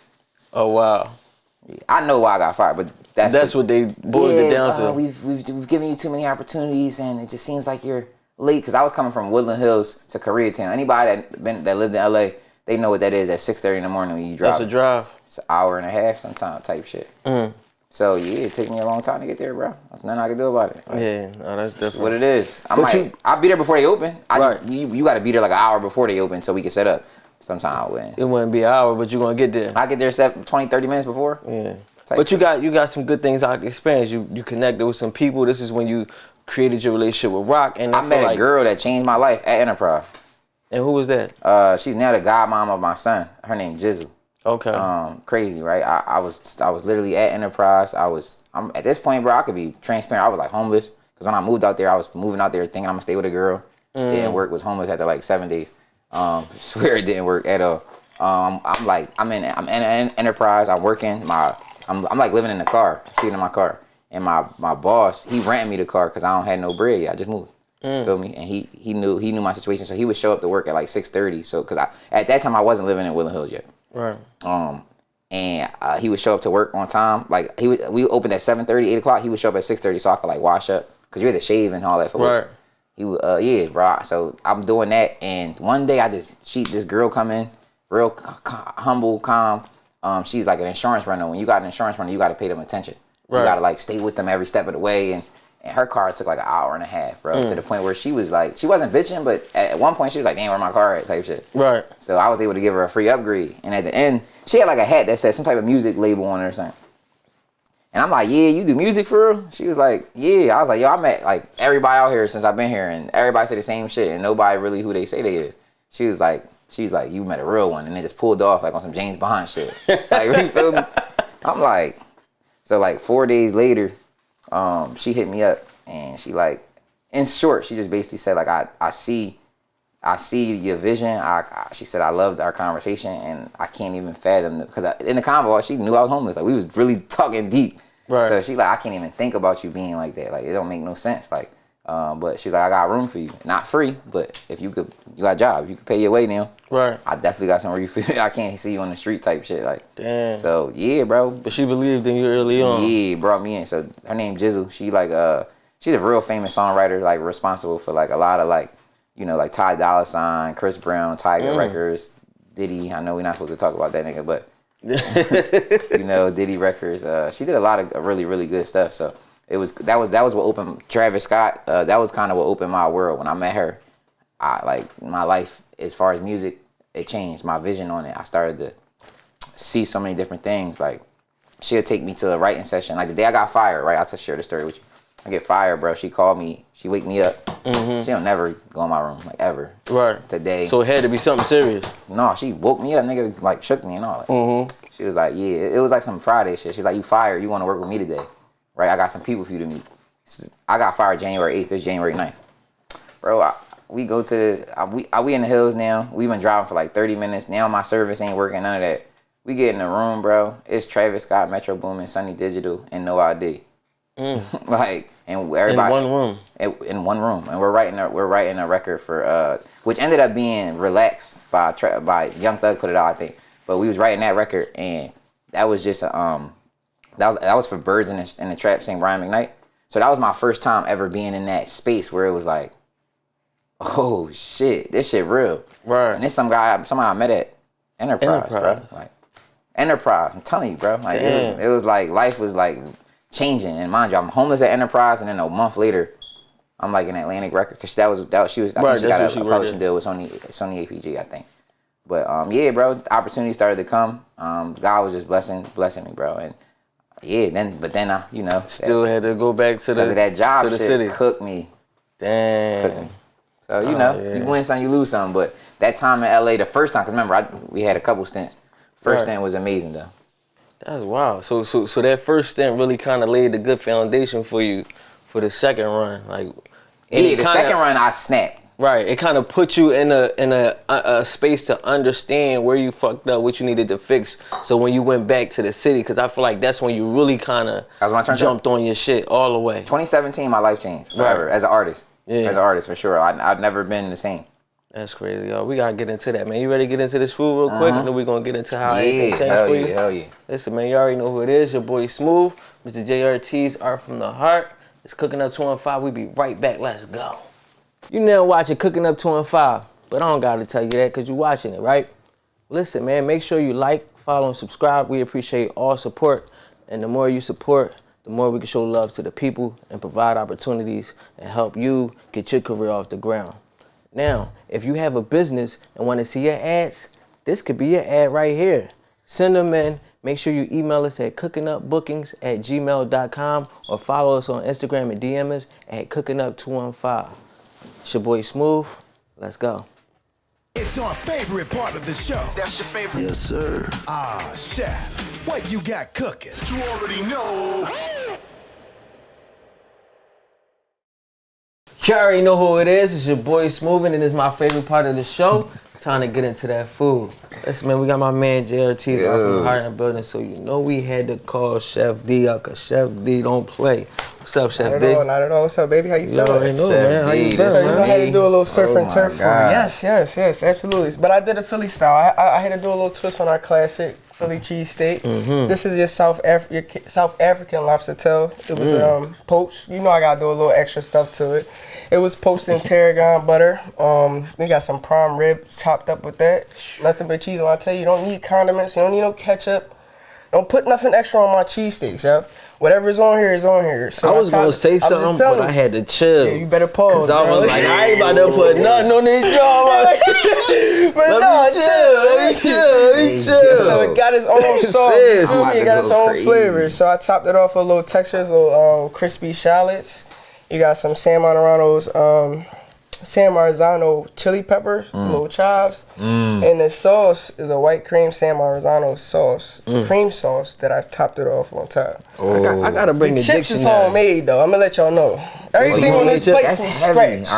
Oh wow. Yeah, I know why I got fired, but that's what they boiled it down to. We've given you too many opportunities, and it just seems like you're late. Because I was coming from Woodland Hills to Koreatown. Anybody that lived in LA, they know what that is at 6:30 in the morning when you drive. That's a drive. It's an hour and a half sometimes type shit. So yeah, it took me a long time to get there, bro. There's nothing I can do about it. Like, no, that's different. What it is. I'll be there before they open. You got to be there like an hour before they open so we can set up. Sometime I win. It wouldn't be an hour, but you're gonna get there. I get there 20, 30 minutes before. Yeah. But you got some good things I experienced. You connected with some people. This is when you created your relationship with Rock. And I met a girl that changed my life at Enterprise. And who was that? She's now the godmom of my son. Her name Jizzle. Okay. Crazy, right? I was literally at Enterprise. I'm at this point, bro. I could be transparent. I was like homeless because when I moved out there, I was moving out there thinking I'm gonna stay with a girl. Didn't work. Was homeless after like 7 days. Swear it didn't work at all. I'm in Enterprise. I'm working. I'm like living in the car, sitting in my car. And my boss, he rented me the car because I don't have no bread yet. I just moved. Feel me? And he knew my situation, so he would show up to work at like 6:30. So because at that time I wasn't living in Woodland Hills yet. Right. And he would show up to work on time. Like we opened at 7:30, 8 o'clock. He would show up at 6:30 so I could like wash up because you had to shave and all that for work. Right. He would, yeah, bro. So I'm doing that, and one day this girl come in, real humble, calm. She's like an insurance runner. When you got an insurance runner, you got to pay them attention. Right. You got to like stay with them every step of the way, and her car took like an hour and a half, bro, to the point where she was like, she wasn't bitching, but at one point she was like, damn, where my car at, type shit. Right. So I was able to give her a free upgrade, and at the end, she had like a hat that said some type of music label on it or something. And I'm like, yeah, you do music for real? She was like, yeah. I was like, yo, I met like everybody out here since I've been here, and everybody say the same shit, and nobody really who they say they is. She's like, you met a real one, and then just pulled off like on some James Bond shit. Like, you feel me? I'm like, so like 4 days later, she hit me up, and she like, in short, she just basically said like, I see your vision. She said, I loved our conversation, and I can't even fathom because in the convo, she knew I was homeless. Like we was really talking deep. Right. So she like, I can't even think about you being like that. Like it don't make no sense. Like, but she's like, I got room for you, not free, but if you got a job, you could pay your way now. Right. I definitely got somewhere you fit. I can't see you on the street type shit. Like, damn. So yeah, bro. But she believed in you early on. Yeah, brought me in. So her name Jizzle. She like she's a real famous songwriter, like responsible for like a lot of like, you know, like Ty Dolla $ign, Chris Brown, Tiger Records, Diddy. I know we're not supposed to talk about that nigga, but you know, Diddy Records. She did a lot of really, really good stuff. So that was what opened Travis Scott. That was kind of what opened my world when I met her. My life as far as music, it changed. My vision on it. I started to see so many different things. Like she'll take me to a writing session. Like the day I got fired, right? I'll just share the story with you. I get fired, bro. She called me. She wake me up. She don't never go in my room, like ever. Right. Today. So it had to be something serious. No, she woke me up. Nigga, like shook me and all that. She was like, yeah, it was like some Friday shit. She's like, you fired. You want to work with me today, right? I got some people for you to meet. I got fired January 8th. It's January 9th. Bro, we go to, we in the hills now. We've been driving for like 30 minutes. Now my service ain't working, none of that. We get in the room, bro. It's Travis Scott, Metro Boomin, Sunny Digital, and No ID. Like, and everybody in one room. In one room, and we're writing a record for which ended up being Relaxed by Young Thug put it out, I think. But we was writing that record, and that was just that was for Birds in the Trap, St. Brian McKnight. So that was my first time ever being in that space where it was like, oh shit, this shit real. Right. And this somebody I met at Enterprise, bro. Like Enterprise, I'm telling you, bro. Like it was like life was like changing. And mind you, I'm homeless at Enterprise, and then a month later, I'm like in Atlantic Records, because she was I think she got a publishing deal with Sony APG, I think. But yeah, bro, the opportunity started to come. God was just blessing me, bro. And yeah, then you know, still had to go back to that job to the shit city. Cooked me. Damn. Cooked me. So you know, you win some, you lose some. But that time in LA, the first time, because remember we had a couple stints. First stint was amazing though. That's wild. So that first stint really kind of laid the good foundation for you for the second run, like. Yeah, the second run I snapped. Right, it kind of put you in a space to understand where you fucked up, what you needed to fix. So when you went back to the city, because I feel like that's when you really kind of jumped on your shit all the way. 2017, my life changed forever as an artist. Yeah. As an artist, for sure. I've never been the same. That's crazy, y'all. We gotta get into that, man. You ready to get into this food real quick? And then we're gonna get into how everything changed for you. Hell yeah. Listen, man, you already know who it is. Your boy Smooth, Mr. Jay Ortiz, Art from the Heart. It's Cooking Up 215. We be right back. Let's go. You now watching Cooking Up 215, but I don't gotta tell you that because you're watching it, right? Listen, man, make sure you like, follow, and subscribe. We appreciate all support, and the more you support, the more we can show love to the people and provide opportunities and help you get your career off the ground. Now, if you have a business and want to see your ads, this could be your ad right here. Send them in. Make sure you email us at cookingupbookings@gmail.com or follow us on Instagram and DM us at cookingup215. It's your boy Smooth. Let's go. It's our favorite part of the show. That's your favorite? Yes, sir. Ah, chef, what you got cooking? You already know. You already know who it is. It's your boy Smooth, and it's my favorite part of the show. Time to get into that food. Listen, man, we got my man Jay Ortiz out from the Heart in the building, so you know we had to call Chef D up, because Chef D don't play. What's up, Chef D? Not at all. What's up, baby? How you feeling? You already know, man. How you feeling, You know how to do a little surf and turf for me. God. Yes, absolutely. But I did a Philly style. I had to do a little twist on our classic Philly cheesesteak. This is your South African lobster tail. It was poached. You know I gotta do a little extra stuff to it. It was poached in tarragon butter. We got some prime rib chopped up with that. Nothing but cheese. And I tell you, you don't need condiments. You don't need no ketchup. Don't put nothing extra on my cheesesteaks, yo. Whatever's on here is on here. So I was gonna say something, but I had to chill. Yeah, you better pause. Cause I was like, I ain't about to put nothing on this job. But Let me chill. So it got its own sauce. You feel me? It got its own flavor. So I topped it off with a little textures, little crispy shallots. You got some San Marzano chili peppers, little chives, and the sauce is a white cream San Marzano sauce, cream sauce that I topped it off on top. I gotta bring the chips dictionary. is homemade though. I'm gonna let y'all know. Everything on this plate from scratch.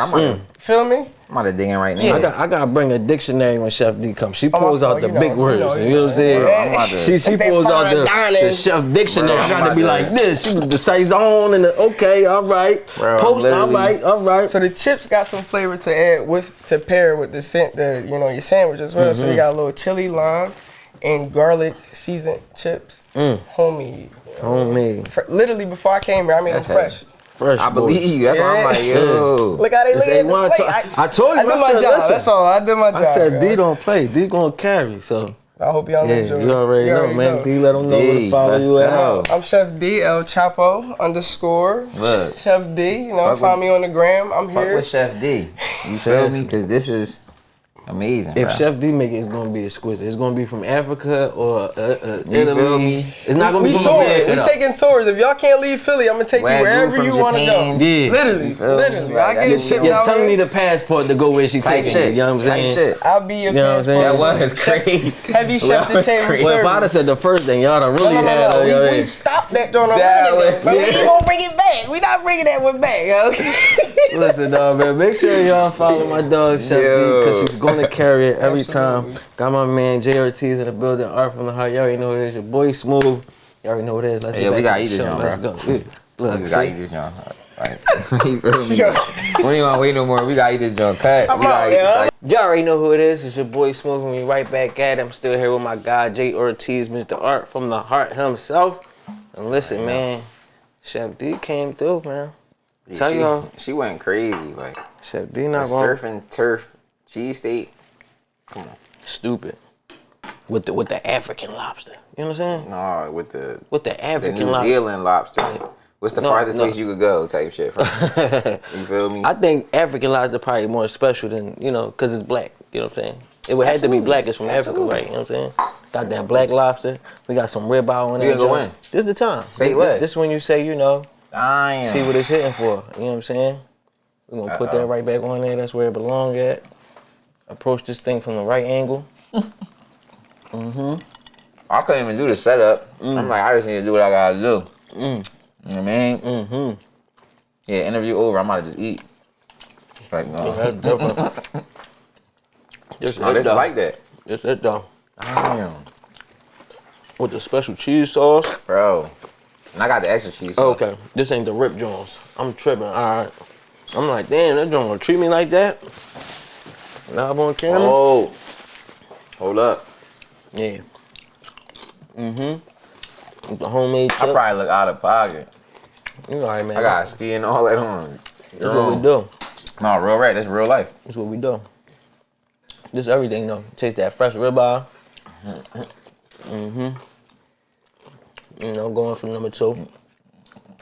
Feel me? I'm about to dig in right now. I gotta bring a dictionary when Chef D comes. She pulls out the big words. You know what I'm saying? She pulls out the Chef dictionary. I gotta be like this. She was the saison and the okay, all right. Post, all right. So the chips got some flavor to add to pair with the your sandwich as well. So you got a little chili, lime, and garlic seasoned chips. Homemade. Literally before I came here, I made them fresh. I believe you. That's why I'm like, yo. Look how they look at the plate. I told you. I did my job. That's all. I did my job. I said D don't play. D gonna carry. So I hope y'all enjoy it. You already know, man. D, let them know where to follow you at. I'm Chef D, El Chapo _ Look. Chef D. Find me on the gram. I'm Fuck here. with Chef D. You feel me? Because this is amazing, If bro. Chef D make it, it's gonna be exquisite. It's gonna be from Africa or You Italy. feel me? It's not gonna be We from touring. America. We taking tours. If y'all can't leave Philly, I'm gonna take you Wagyu wherever from you want to go. Japan. Yeah. Literally. I get shipped Yeah, out tell me here. need a passport to go where she Type taking shit. you. You know what I'm saying? Type shit. I'll be your You know what I'm saying? That was crazy. Heavy chef to was table crazy. Well, if I'd have service. said the first thing, y'all done really had No. We stopped that joint a minute ago. But we ain't gonna bring it back. We not bringing that one back, okay? Listen, dog, man. Make sure y'all follow my dog Chef D, because she's gonna carry it every time. Got my man Jay Ortiz in the building, Art from the Heart. Y'all already know who it is. Your boy Smooth. Y'all already know what it is. Let's get back we to gotta the eat this show. joint, Let's bro. go. Look, We just gotta eat this joint. Like, you feel me? We ain't gonna wait no more. We gotta eat this joint. Cut. I'm out, yeah. y'all already know who it is. It's your boy Smooth, and we right back at it. I'm still here with my guy Jay Ortiz, Mr. Art from the heart himself. And listen, man, Chef D came through, man. Tell y'all, she went crazy. Like, Chef D not wrong. surf and turf cheesesteak. Come on. Stupid. With the African lobster. You know what I'm saying? No, with the the African New lobster. Zealand lobster. What's the farthest place you could go type shit from? You feel me? I think African lobster probably more special than, because it's black. You know what I'm saying? It would have to be black. It's from Africa, right? You know what I'm saying? Got that black lobster. We got some ribeye on it. You gonna go in? This is the time. Say less. This is when you say, Damn. see what it's hitting for. You know what I'm saying? We're going to put that right back on there. That's where it belongs at. Approach this thing from the right angle. I couldn't even do the setup. I'm like, I just need to do what I gotta do. You know what I mean? Yeah, interview over. I'm about to just eat. It's like, no. That's different. This like that. Just it though. Damn. With the special cheese sauce. Bro. And I got the extra cheese. Okay, this ain't the Rip Jones. I'm tripping. All right. I'm like, damn, that joint gonna treat me like that? Now I'm on camera. Oh. Hold up. Yeah. With the homemade chip. I probably look out of pocket. You all right, man. I got ski and all that on. That's what we do. No, real right. That's real life. That's what we do. This everything though. Taste that fresh ribeye. Going for number 2.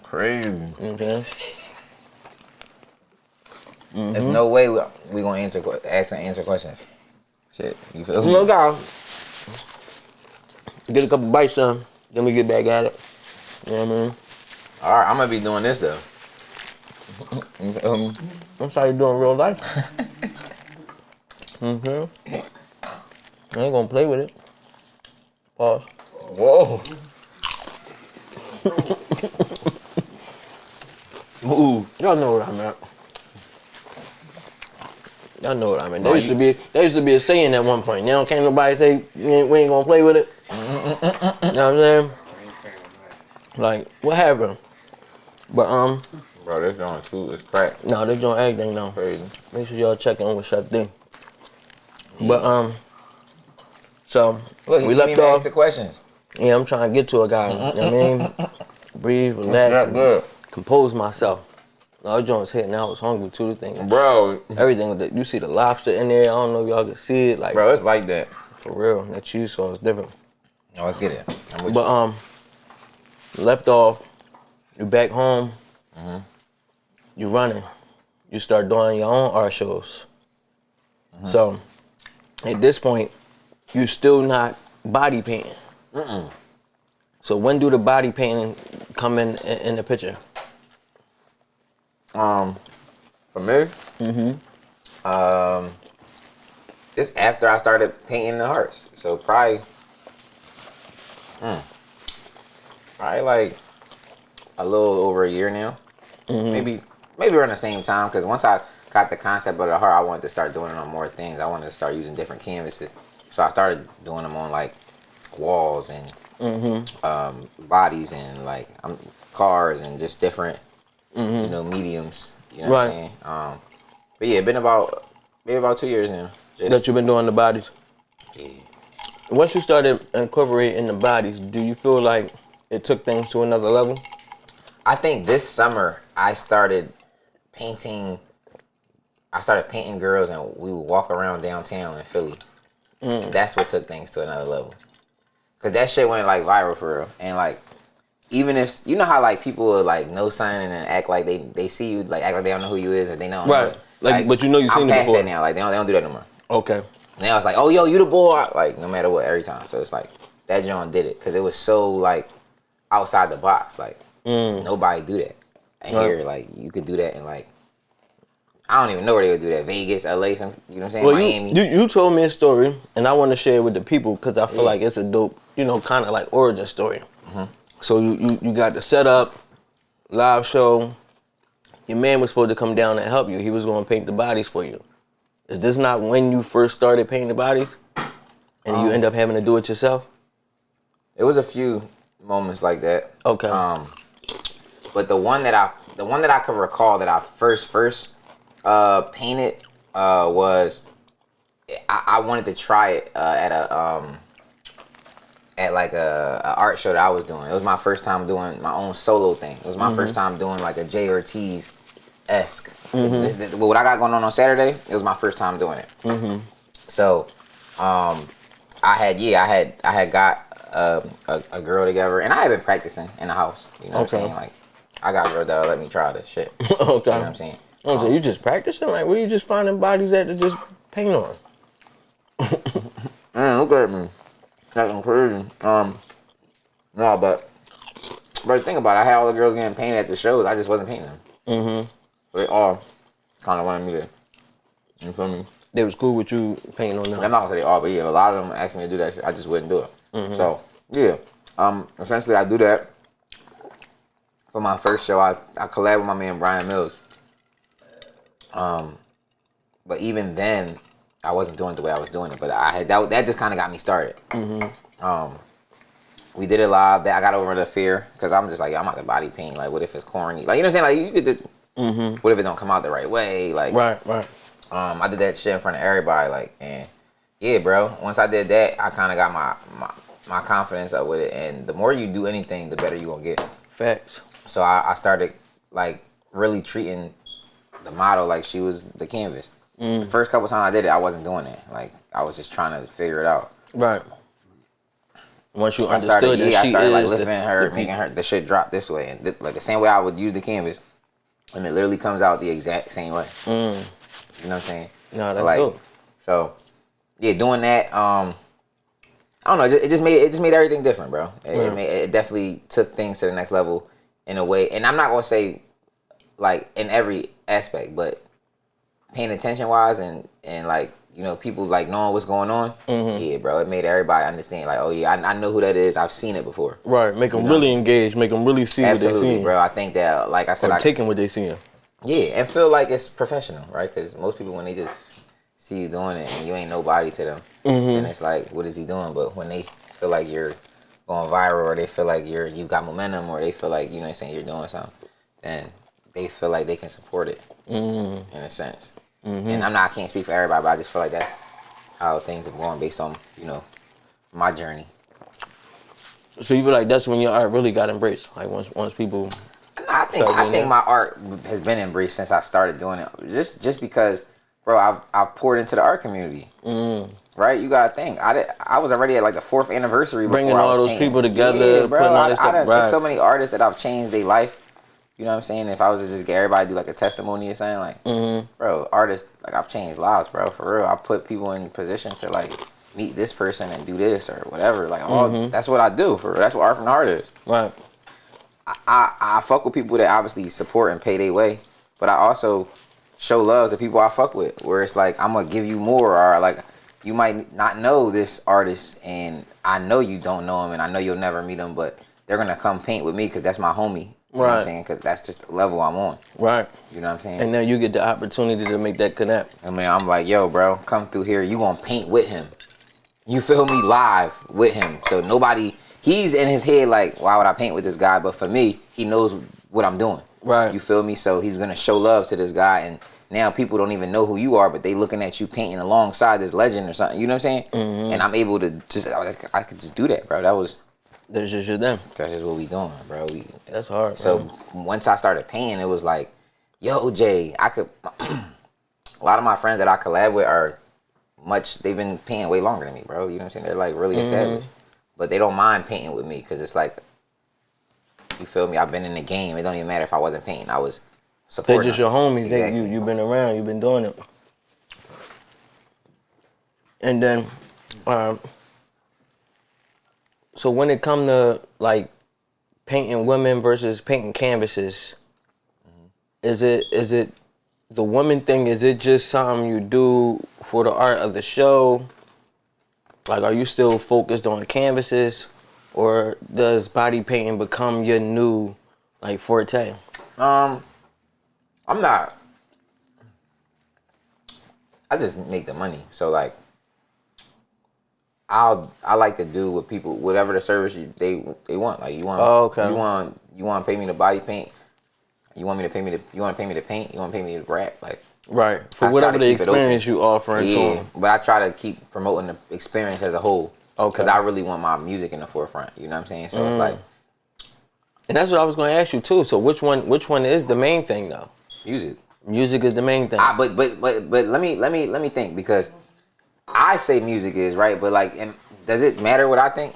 Crazy. You know what I'm saying? There's no way we gonna answer questions. Shit, you feel me? Look out. Get a couple bites on, then we get back at it. You know what I mean? All right, I'm gonna be doing this though. You feel me? That's how you doing real life. I ain't gonna play with it. Pause. Whoa. Smooth. Y'all know what I meant. Y'all know what I mean. There used to be a saying at one point. Can't nobody say we ain't gonna play with it. You know what I'm saying? Like, what happened? But Bro, this joint too is crack. no, they doing everything though. Crazy. Make sure y'all check in with Chef D. But so Look, we you left didn't even off. ask the questions. Yeah, I'm trying to get to a guy. You know what I mean? Breathe, relax, That's and good. compose myself. No, the joint's hitting. I was hungry too. The thing, Bro, everything. You see the lobster in there. I don't know if y'all can see it. Like, bro, it's like that. for real, that cheese sauce is different. No, let's get it. I'm with But left off. You back home. You running. You start doing your own art shows. So at this point, you still not body painting. So when do the body painting come in the picture? For me, it's after I started painting the hearts. So probably like a little over a year now. Maybe around the same time. Because once I got the concept of the heart, I wanted to start doing it on more things. I wanted to start using different canvases. So I started doing them on like walls and bodies and like cars and just different mediums. You know what I'm saying? But yeah, been about 2 years now. That you've been doing the bodies. Yeah. Once you started incorporating the bodies, do you feel like it took things to another level? I think this summer I started painting girls and we would walk around downtown in Philly. That's what took things to another level. Cause that shit went like viral for real. And like, even if, you know how like people would like know something and then act like they see you, like act like they don't know who you is or they don't know it. Like, but you know you've seen it I'm past before. that now. Like they don't do that no more. Okay. Now it's like, oh yo, you the boy. Like no matter what, every time. So it's like that John did it because it was so like outside the box. Like nobody do that. And here, like you could do that in like I don't even know where they would do that. Vegas, LA, some you know what I'm saying? Well, Miami. you told me a story, and I want to share it with the people because I feel like it's a dope, kind of like origin story. So you got the setup, live show. Your man was supposed to come down and help you. He was going to paint the bodies for you. Is this not when you first started painting the bodies, and you end up having to do it yourself? It was a few moments like that. Okay. But the one that I could recall that I first painted was I wanted to try it at like a art show that I was doing. It was my first time doing my own solo thing. It was my first time doing like a Jay Ortiz esque. What I got going on Saturday, it was my first time doing it. So, I had got a girl together, and I had been practicing in the house. You know what I'm saying? Like, I got a girl that let me try this shit. Okay. You know what I'm saying? So you just practicing? Like, where you just finding bodies at to just paint on? Man, look at me. That's crazy. No, but the thing about it, I had all the girls getting painted at the shows. I just wasn't painting them. They all kind of wanted me to. You feel me? They was cool with you painting on them. I'm not gonna say they all, but yeah, a lot of them asked me to do that shit. I just wouldn't do it. So yeah, essentially I do that for my first show. I collab with my man Brian Mills. But even then, I wasn't doing it the way I was doing it. But that just kind of got me started. We did it live. I got over the fear because I'm just like, I'm not the body paint. Like, what if it's corny? Like, you know what I'm saying? Like, you could. What if it don't come out the right way? Like, right. I did that shit in front of everybody. Like, and yeah, bro. Once I did that, I kind of got my confidence up with it. And the more you do anything, the better you gonna get. Facts. So I started like really treating the model like she was the canvas. The first couple times I did it, I wasn't doing it. Like, I was just trying to figure it out. Right. Once you I understood started like lifting her, the making her the shit drop this way, and like the same way I would use the canvas, and it literally comes out the exact same way. You know what I'm saying? No, that's like, dope. So yeah, doing that, I don't know. It just made everything different, bro. It definitely took things to the next level in a way, and I'm not gonna say like in every aspect, but paying attention wise and like, you know, people like knowing what's going on. Yeah, bro, it made everybody understand. Like, oh yeah, I know who that is. I've seen it before. Right, make them really engage, make them really see what they see. Bro. I think that, like I said, taking what they see. Yeah, and feel like it's professional, right? Because most people, when they just see you doing it and you ain't nobody to them, then it's like, what is he doing? But when they feel like you're going viral, or they feel like you got momentum, or they feel like, you know what I'm saying, you're doing something, then they feel like they can support it in a sense. And I can't speak for everybody, but I just feel like that's how things have gone based on, you know, my journey. So you feel like that's when your art really got embraced? Like once people... I think my art has been embraced since I started doing it. Just because, bro, I've poured into the art community. Right? You gotta think. I was already at like the 4th anniversary before bringing I was all those painting. people together, yeah, bro. putting all this stuff. There's so many artists that I've changed their life. You know what I'm saying? If I was to just get everybody to do like a testimony or something, like, bro, artists, like, I've changed lives, bro, for real. I put people in positions to like meet this person and do this or whatever. Like, that's what I do. For real. That's what Art from the Heart is. Right. I fuck with people that obviously support and pay their way, but I also show love to people I fuck with, where it's like, I'm gonna give you more, or like, you might not know this artist and I know you don't know him and I know you'll never meet him, but they're gonna come paint with me because that's my homie. You know what I'm saying? Because that's just the level I'm on. Right. You know what I'm saying? And now you get the opportunity to make that connect. I mean, I'm like, yo, bro, come through here. You gonna paint with him. You feel me? Live with him. So nobody, he's in his head like, why would I paint with this guy? But for me, he knows what I'm doing. Right. You feel me? So he's gonna show love to this guy, and now people don't even know who you are, but they looking at you painting alongside this legend or something. You know what I'm saying? And I'm able to just, I could just do that, bro. That's just your them. That's just what we doing, bro. That's hard. So bro. Once I started painting, it was like, yo, Jay, I could. A lot of my friends that I collab with they've been painting way longer than me, bro. You know what I'm saying? They're like really established, but they don't mind painting with me because it's like, you feel me? I've been in the game. It don't even matter if I wasn't painting. I was supporting. They're just your homies. Exactly. You've been around. You've been doing it. And then, so when it come to like painting women versus painting canvases, is it the woman thing? Is it just something you do for the art of the show? Like, are you still focused on canvases, or does body painting become your new like forte? I'm not. I just make the money. So like, I like to do with people whatever the service they want. Like, you want you want to pay me to body paint. You want to pay me to paint? You want to pay me to rap? Like, right. For whatever the experience you offering to them. But I try to keep promoting the experience as a whole. Okay. Because I really want my music in the forefront. You know what I'm saying? So it's like. And that's what I was going to ask you too. So which one is the main thing though? Music. Music is the main thing. But let me think, because I say music is right, but like, does it matter what I think?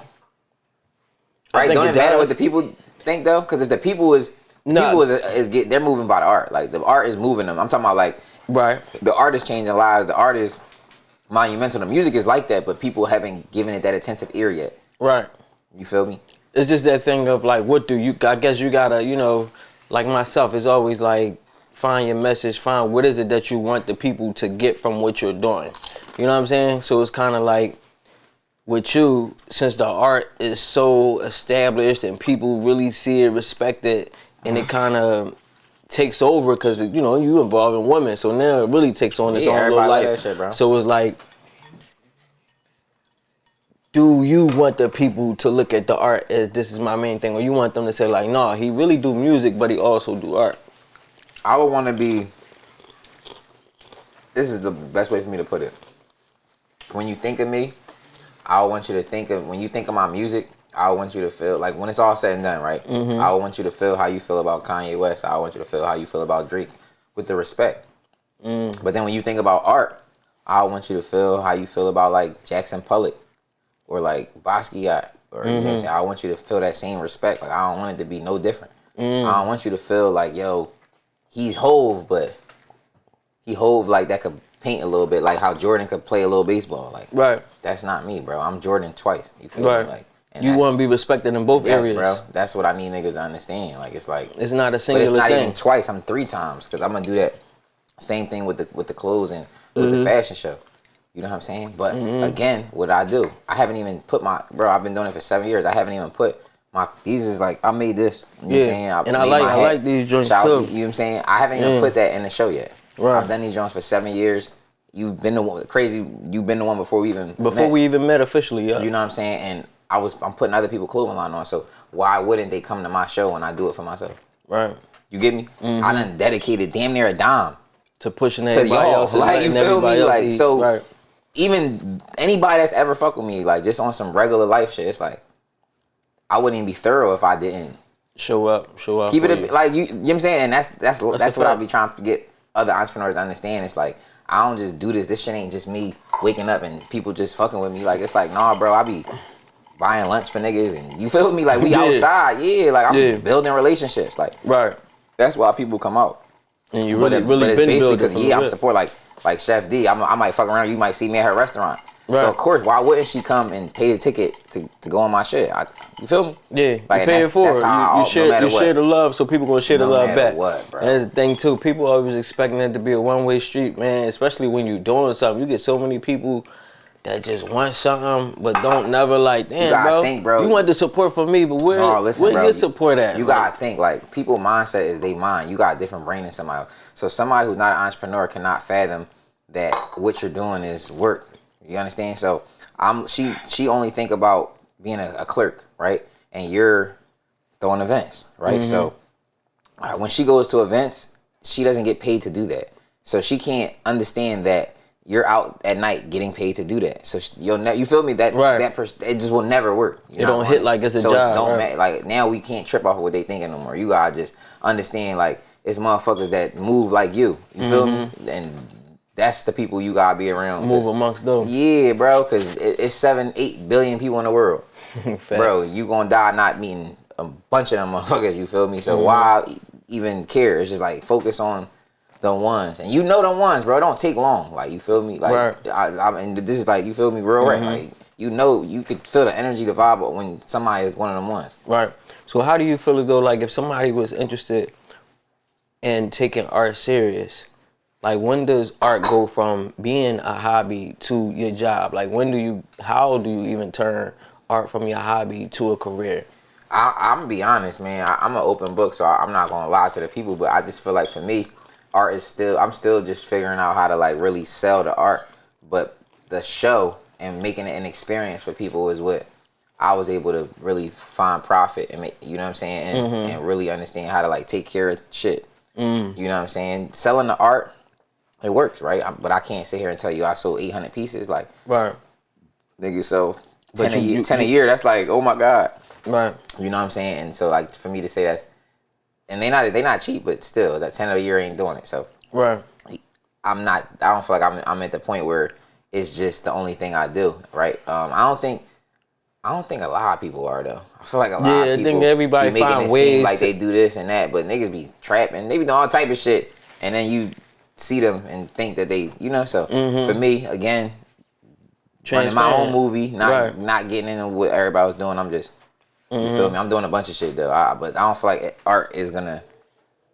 Right? Don't it matter what the people think though? Because if the people is they're moving by the art. Like the art is moving them. I'm talking about like the art is changing lives. The art is monumental. The music is like that, but people haven't given it that attentive ear yet. Right. You feel me? It's just that thing of like, what do you? I guess you gotta, you know, like myself, it's always like find your message, find what is it that you want the people to get from what you're doing. You know what I'm saying? So it's kind of like with you, since the art is so established and people really see it, respect it, and it kind of takes over because, you know, you involving women. So now it really takes on its own little life. That shit, bro. So it's like, do you want the people to look at the art as this is my main thing, or you want them to say like, no, he really do music, but he also do art? I would want to be. This is the best way for me to put it. When you think of me, I want you to think of, when you think of my music, I want you to feel like when it's all said and done, right? Mm-hmm. I want you to feel how you feel about Kanye West. I want you to feel how you feel about Drake, with the respect. But then when you think about art, I want you to feel how you feel about like Jackson Pollock or like Basquiat, or you know what I'm saying? I want you to feel that same respect. Like I don't want it to be no different. I don't want you to feel like, yo, he's Hove, but he Hove like that could paint a little bit, like how Jordan could play a little baseball. Like, that's not me, bro. I'm Jordan twice. You feel me? Like, you want to be respected in both areas, bro. That's what I need niggas to understand. Like, it's like it's not a singular thing. But it's not even twice. I'm 3 times, because I'm gonna do that same thing with the clothes and with the fashion show. You know what I'm saying? But again, what I do, I haven't even put I've been doing it for 7 years. I haven't even put these is like, I made this. You know what I'm saying? I like these joints too. You know what I'm saying? I haven't even put that in the show yet. Right. I've done these joints for 7 years. You've been the one you've been the one before we even met officially, yeah. You know what I'm saying? And I'm putting other people's clothing line on, so why wouldn't they come to my show when I do it for myself? Right. You get me? I done dedicated damn near a dime to pushing everybody else. Like, you feel me? Like, so even anybody that's ever fucked with me, like just on some regular life shit, it's like I wouldn't even be thorough if I didn't show up. Keep it like you know what I'm saying? And that's what I be trying to get other entrepreneurs to understand. It's like, I don't just do this. This shit ain't just me waking up and people just fucking with me. Like, it's like, nah, bro, I be buying lunch for niggas, and you feel me? Like, we outside, like I'm building relationships. Like, that's why people come out. And you really it's been basically because I'm support like Chef D. I might fuck around. You might see me at her restaurant. Right. So of course, why wouldn't she come and pay the ticket to go on my shit? You feel me? Yeah, like, you pay it for it. You share the love, so people gonna share the love back. What, bro? And that's the thing too. People always expecting it to be a one-way street, man. Especially when you doing something, you get so many people that just want something, but don't never like. Damn, you gotta think, bro. You want the support from me, but where your support at? You gotta think, like, people mindset is they mind. You got a different brain than somebody else. So somebody who's not an entrepreneur cannot fathom that what you're doing is work. You understand? So she only think about being a clerk, right? And you're throwing events, right? So when she goes to events, she doesn't get paid to do that. So she can't understand that you're out at night getting paid to do that. So you feel me? That person, it just will never work. It don't hit like it's a job. So it don't matter. Like, now we can't trip off of what they thinking no more. You gotta just understand, like, it's motherfuckers that move like you. You feel me? And that's the people you gotta be around. Move amongst them. Yeah, bro, because it's 7-8 billion people in the world. Bro, you gonna die not meeting a bunch of them motherfuckers, you feel me? So why even care? It's just like, focus on the ones. And you know them ones, bro. It don't take long. Like, you feel me? Like, and this is like, you feel me, real right? Like, you know, you could feel the energy, the vibe when somebody is one of them ones. Right. So how do you feel as though, like, if somebody was interested in taking art serious, like, when does art go from being a hobby to your job? Like, how do you even turn art from your hobby to a career? I'm gonna be honest, man. I'm an open book, so I'm not gonna lie to the people, but I just feel like for me, art is I'm still just figuring out how to, like, really sell the art, but the show and making it an experience for people is what I was able to really find profit and make, you know what I'm saying, and really understand how to like take care of shit. You know what I'm saying? Selling the art, it works, right? But I can't sit here and tell you I sold 800 pieces, like, Right. nigga, so 10 a year. That's like, oh my god, Right. you know what I'm saying? And so like for me to say that, and they not cheap, but still that 10 a year ain't doing it. So Right. I don't feel like I'm at the point where it's just the only thing I do, right? I don't think a lot of people are though. I feel like a lot of people I think everybody be making find it ways seem like they do this and that, but niggas be trapping. They be doing all type of shit, and then you see them and think that they, you know. So for me, again, running my own movie, not getting into what everybody was doing. I'm just, you feel me? I'm doing a bunch of shit though, but I don't feel like art is gonna,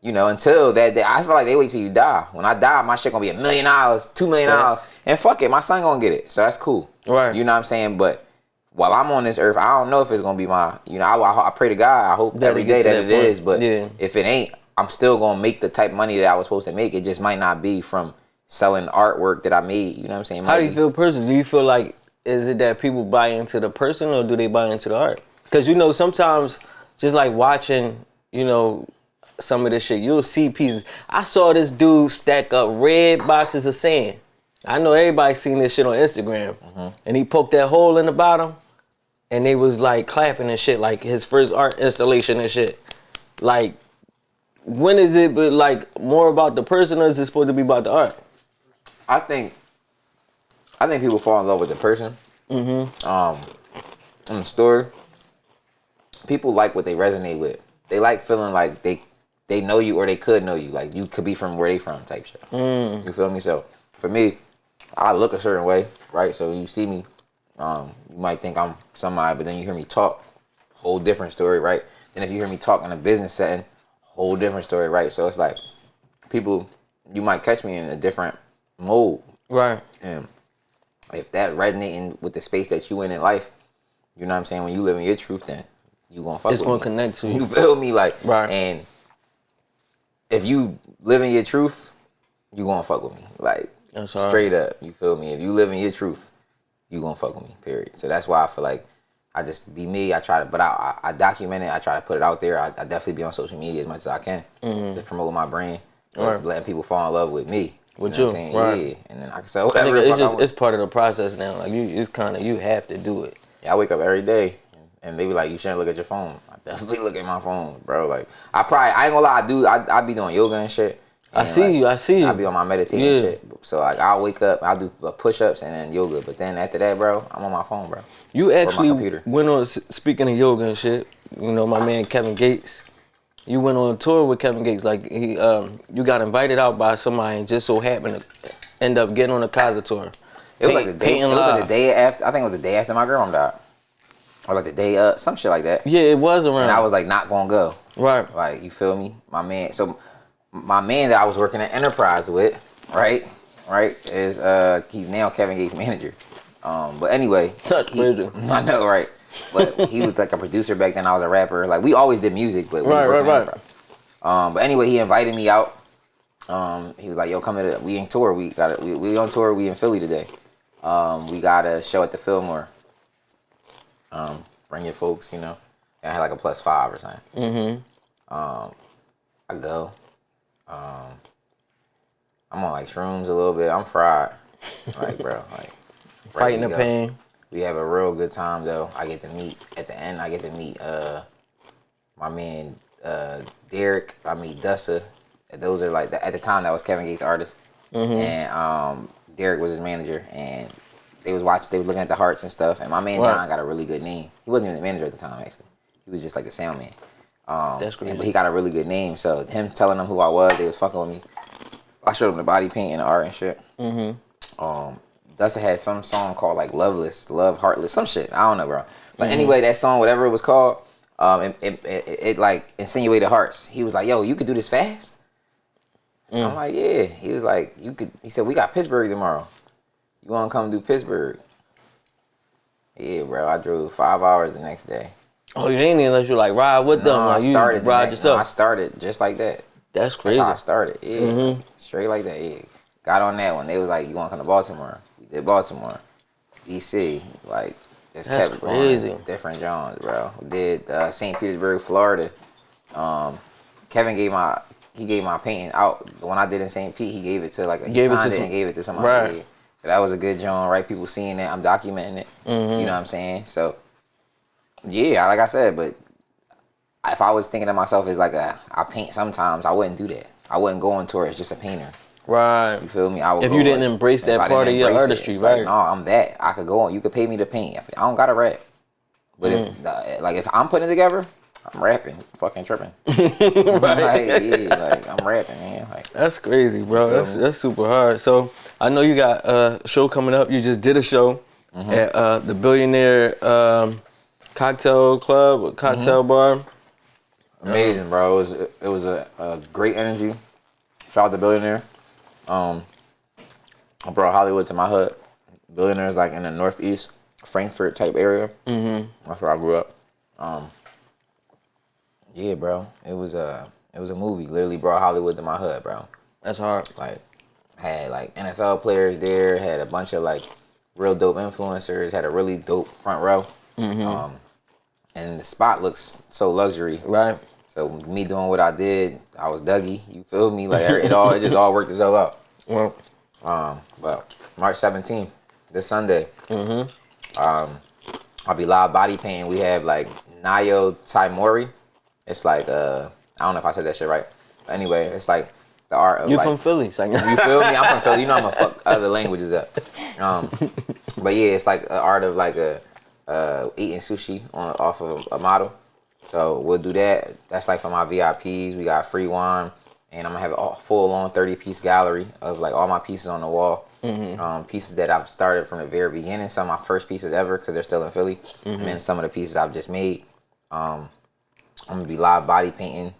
you know, until that day. I feel like they wait till you die. When I die, my shit gonna be $1 million, $2 million, and fuck it, my son gonna get it. So that's cool, Right? You know what I'm saying? But while I'm on this earth, I don't know if it's gonna be my, you know, I pray to God, I hope every day that it is, but if it ain't, I'm still gonna make the type of money that I was supposed to make. It just might not be from selling artwork that I made, you know what I'm saying? How do you feel personally? Do you feel like, is it that people buy into the person or do they buy into the art? Because, you know, sometimes just like watching, you know, some of this shit, you'll see pieces. I saw this dude stack up red boxes of sand. I know everybody's seen this shit on Instagram. And he poked that hole in the bottom and they was like clapping and shit, like his first art installation and shit. Like, when is it like more about the person or is it supposed to be about the art? I think people fall in love with the person. In the story, people like what they resonate with. They like feeling like they know you or they could know you. Like you could be from where they from type shit. You feel me? So for me, I look a certain way, right? So you see me, you might think I'm somebody, but then you hear me talk, whole different story, right? Then if you hear me talk in a business setting, whole different story, right? So it's like people, you might catch me in a different mode. Right. And if that resonating with the space that you in life, you know what I'm saying? When you live in your truth, then you gonna fuck with me. It's gonna connect to you. You feel me? Like, right. And if you live in your truth, you gonna fuck with me. Like, straight up. You feel me? If you live in your truth, you gonna fuck with me, period. So that's why I feel like I just be me. I try to, but I document it. I try to put it out there. I definitely be on social media as much as I can. Just promote my brand. Right. Letting people fall in love with me. With you. Know what I'm saying? Right. Yeah. And then I can say whatever. It's part of the process now. Like you have to do it. Yeah, I wake up every day and they be like, you shouldn't look at your phone. I definitely look at my phone, bro. Like I ain't gonna lie, I be doing yoga and shit. And I see you. I be on my meditating shit. So like I'll wake up, I'll do push-ups and then yoga. But then after that, bro, I'm on my phone, bro. You actually went on, speaking of yoga and shit, you know, my man Kevin Gates. You went on a tour with Kevin Gates. Like he you got invited out by somebody and just so happened to end up getting on the Kaza tour. It was like the day. It was like the day after. I think it was the day after my girl died, or like the day some shit like that. Yeah, it was around. And I was like not gonna go. Right. Like you feel me, my man. So my man that I was working at Enterprise with, right, is he's now Kevin Gates' manager. But anyway, I know, right? But he was like a producer back then. I was a rapper. Like we always did music, but we right. But anyway, he invited me out. He was like, "Yo, come to we in tour. We on tour. We in Philly today. We got a show at the Fillmore. Bring your folks, you know." And I had like a +5 or something. I go. I'm on like shrooms a little bit. I'm fried, like bro, like fighting the pain. We have a real good time though. I get to meet at the end. I get to meet my man Derek. I meet Dussa. Those are like at the time that was Kevin Gates' artist, and Derek was his manager. And they was looking at the hearts and stuff. And my man John got a really good name. He wasn't even the manager at the time actually. He was just like the sound man. That's great. But he got a really good name. So him telling them who I was, they was fucking with me. I showed them the body paint and the art and shit. Dussa had some song called like Loveless, Love Heartless, some shit. I don't know, bro. But anyway, that song, whatever it was called, it like insinuated hearts. He was like, "Yo, you could do this fast?" I'm like, "Yeah." He was like, "You could." He said, "We got Pittsburgh tomorrow. You want to come do Pittsburgh?" Yeah, bro. I drove 5 hours the next day. Oh, you ain't even let you like ride with them. Like, you ride yourself. I started just like that. That's crazy. That's how I started. Yeah, straight like that. Yeah, got on that one. They was like, "You want to come to Baltimore?" We did Baltimore, DC. Like Just That's kept crazy. going different genres, bro. Did St. Petersburg, Florida. Kevin gave my painting out. The one I did in St. Pete, he gave it to he signed it and gave it to somebody. Right. So that was a good genre, right? People seeing it, I'm documenting it. You know what I'm saying? So yeah, like I said, but if I was thinking of myself as I paint sometimes, I wouldn't do that. I wouldn't go on tour as just a painter. Right. You feel me? I would if go, you didn't embrace that part of your artistry, right? No, I'm that. I could go on. You could pay me to paint. I don't gotta rap. But if I'm putting it together, I'm rapping, fucking tripping. I'm rapping, man. That's crazy, bro. That's super hard. So I know you got a show coming up. You just did a show at the Billionaire Cocktail Club, or Cocktail Bar. Amazing, bro. It was a great energy. Shout out to Billionaire. I brought Hollywood to my hood. Billionaire is in the northeast, Frankfurt type area. That's where I grew up. Yeah, bro. It was a movie. Literally brought Hollywood to my hood, bro. That's hard. Had NFL players there. Had a bunch of real dope influencers. Had a really dope front row. And the spot looks so luxury. Right. So me doing what I did, I was Dougie. You feel me? It just all worked itself out. Well. But March 17th, this Sunday. I'll be live body painting. We have Nayo Taimori. It's I don't know if I said that shit right. But anyway, it's the art of You from Philly, so you feel me? I'm from Philly. You know I'm a fuck other languages up. But yeah, it's the art of eating sushi off of a model. So we'll do that. That's for my VIPs. We got free wine, and I'm gonna have a full-on 30-piece gallery of all my pieces on the wall. Pieces that I've started from the very beginning. Some of my first pieces ever because they're still in Philly, and then some of the pieces I've just made. I'm gonna be live body painting.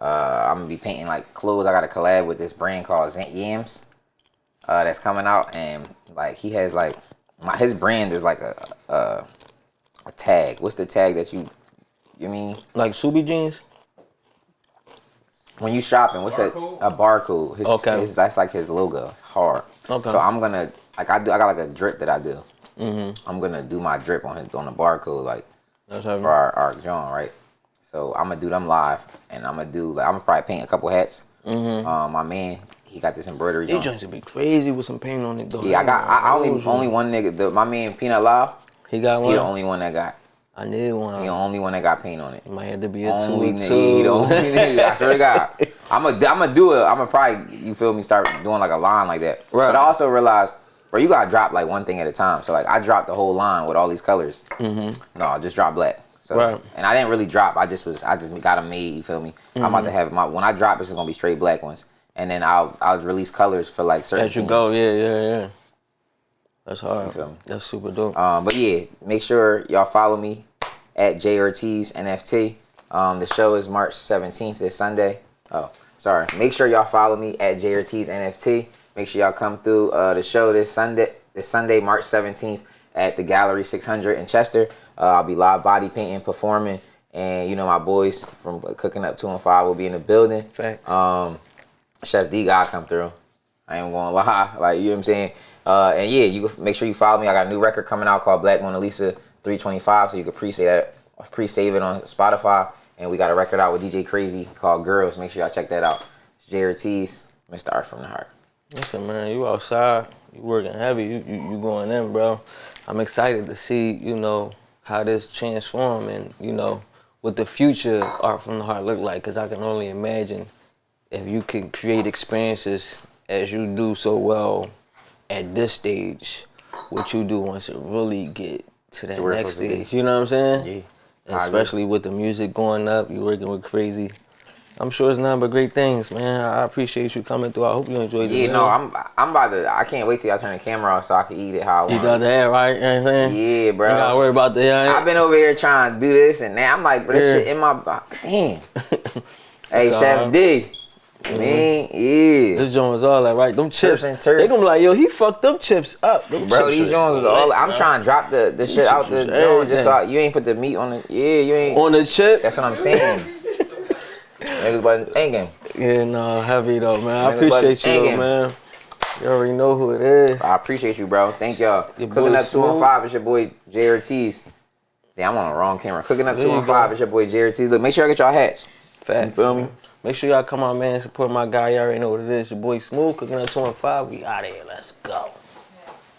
I'm gonna be painting clothes. I got a collab with this brand called Zant Yams that's coming out, and he has his brand is a tag. What's the tag that you mean? Subi jeans? When you shopping, what's Barcode? that? A barcode. That's his logo. Hard. Okay. So I'm gonna I got a drip that I do. I'm gonna do my drip on the barcode for our John, right? So I'm gonna do them live, and I'm gonna probably paint a couple hats. My man, he got this embroidery. These joints would be crazy with some paint on it though. Yeah, I only one nigga. My man Peanut Live. He got one. He the only one that got. I need one. He the only one that got paint on it. It might have to be a only two. Nigga, he the only nigga. I swear to God. I'm gonna do it. I'm gonna probably, you feel me, start doing a line like that. Right. But I also realized, bro, you gotta drop one thing at a time. So I dropped the whole line with all these colors. No, I just dropped black. So, right. And I didn't really drop. I just got them made. You feel me? I'm about to have when I drop, it's gonna be straight black ones, and then I'll release colors for certain. As you themes. go, yeah. That's hard. You feel me? That's super dope. But yeah, make sure y'all follow me at Jay Ortiz NFT. The show is March 17th, this Sunday. Oh, sorry. Make sure y'all follow me at Jay Ortiz NFT. Make sure y'all come through the show this Sunday, March 17th at the Gallery 600 in Chester. I'll be live body painting, performing, and my boys from Cooking Up 215 will be in the building. Facts. Chef D gotta come through. I ain't gonna lie, you know what I'm saying. And yeah, you can make sure you follow me. I got a new record coming out called Black Mona Lisa 325, so you can pre-save it on Spotify. And we got a record out with DJ Crazy called Girls. Make sure y'all check that out. It's Jay Ortiz, Mr. Art from the Heart. Listen, man, you outside, you working heavy, you going in, bro. I'm excited to see, how this transform and, what the future Art from the Heart look like, because I can only imagine if you can create experiences as you do so well at this stage, what you do once it really get to that next stage. You know what I'm saying? Yeah. Especially with the music going up, you working with Crazy. I'm sure it's nothing but great things, man. I appreciate you coming through. I hope you enjoyed it. Yeah, no, I'm about to. I can't wait till y'all turn the camera off so I can eat it how I want. You got the hair, right? You know what I'm saying? Yeah, bro. You gotta worry about the hair. I've been over here trying to do this and now I'm like, bro, this shit in my damn. Hey, Chef D. Man, yeah. This joint was all that, right? Them chips. And turf. They gonna be like, yo, he fucked them chips up. Them bro, chips these joints is all. I'm trying to drop the shit out the joint just so you ain't put the meat on it. Yeah, you ain't. On the chip? That's what I'm saying. Niggas wasn't thinking. Yeah, no, heavy though, man. I appreciate you, though, man. You already know who it is. I appreciate you, bro. Thank y'all. Your Cooking boy Up 215 is your boy Jay Ortiz. Damn, I'm on the wrong camera. Cooking Up 215 is your boy Jay Ortiz. Look, make sure y'all get y'all hats. Facts. You feel me? Make sure y'all come on, man, and support my guy. You already know what it is. Your boy Smooth, Cooking Up 215. We out of here. Let's go.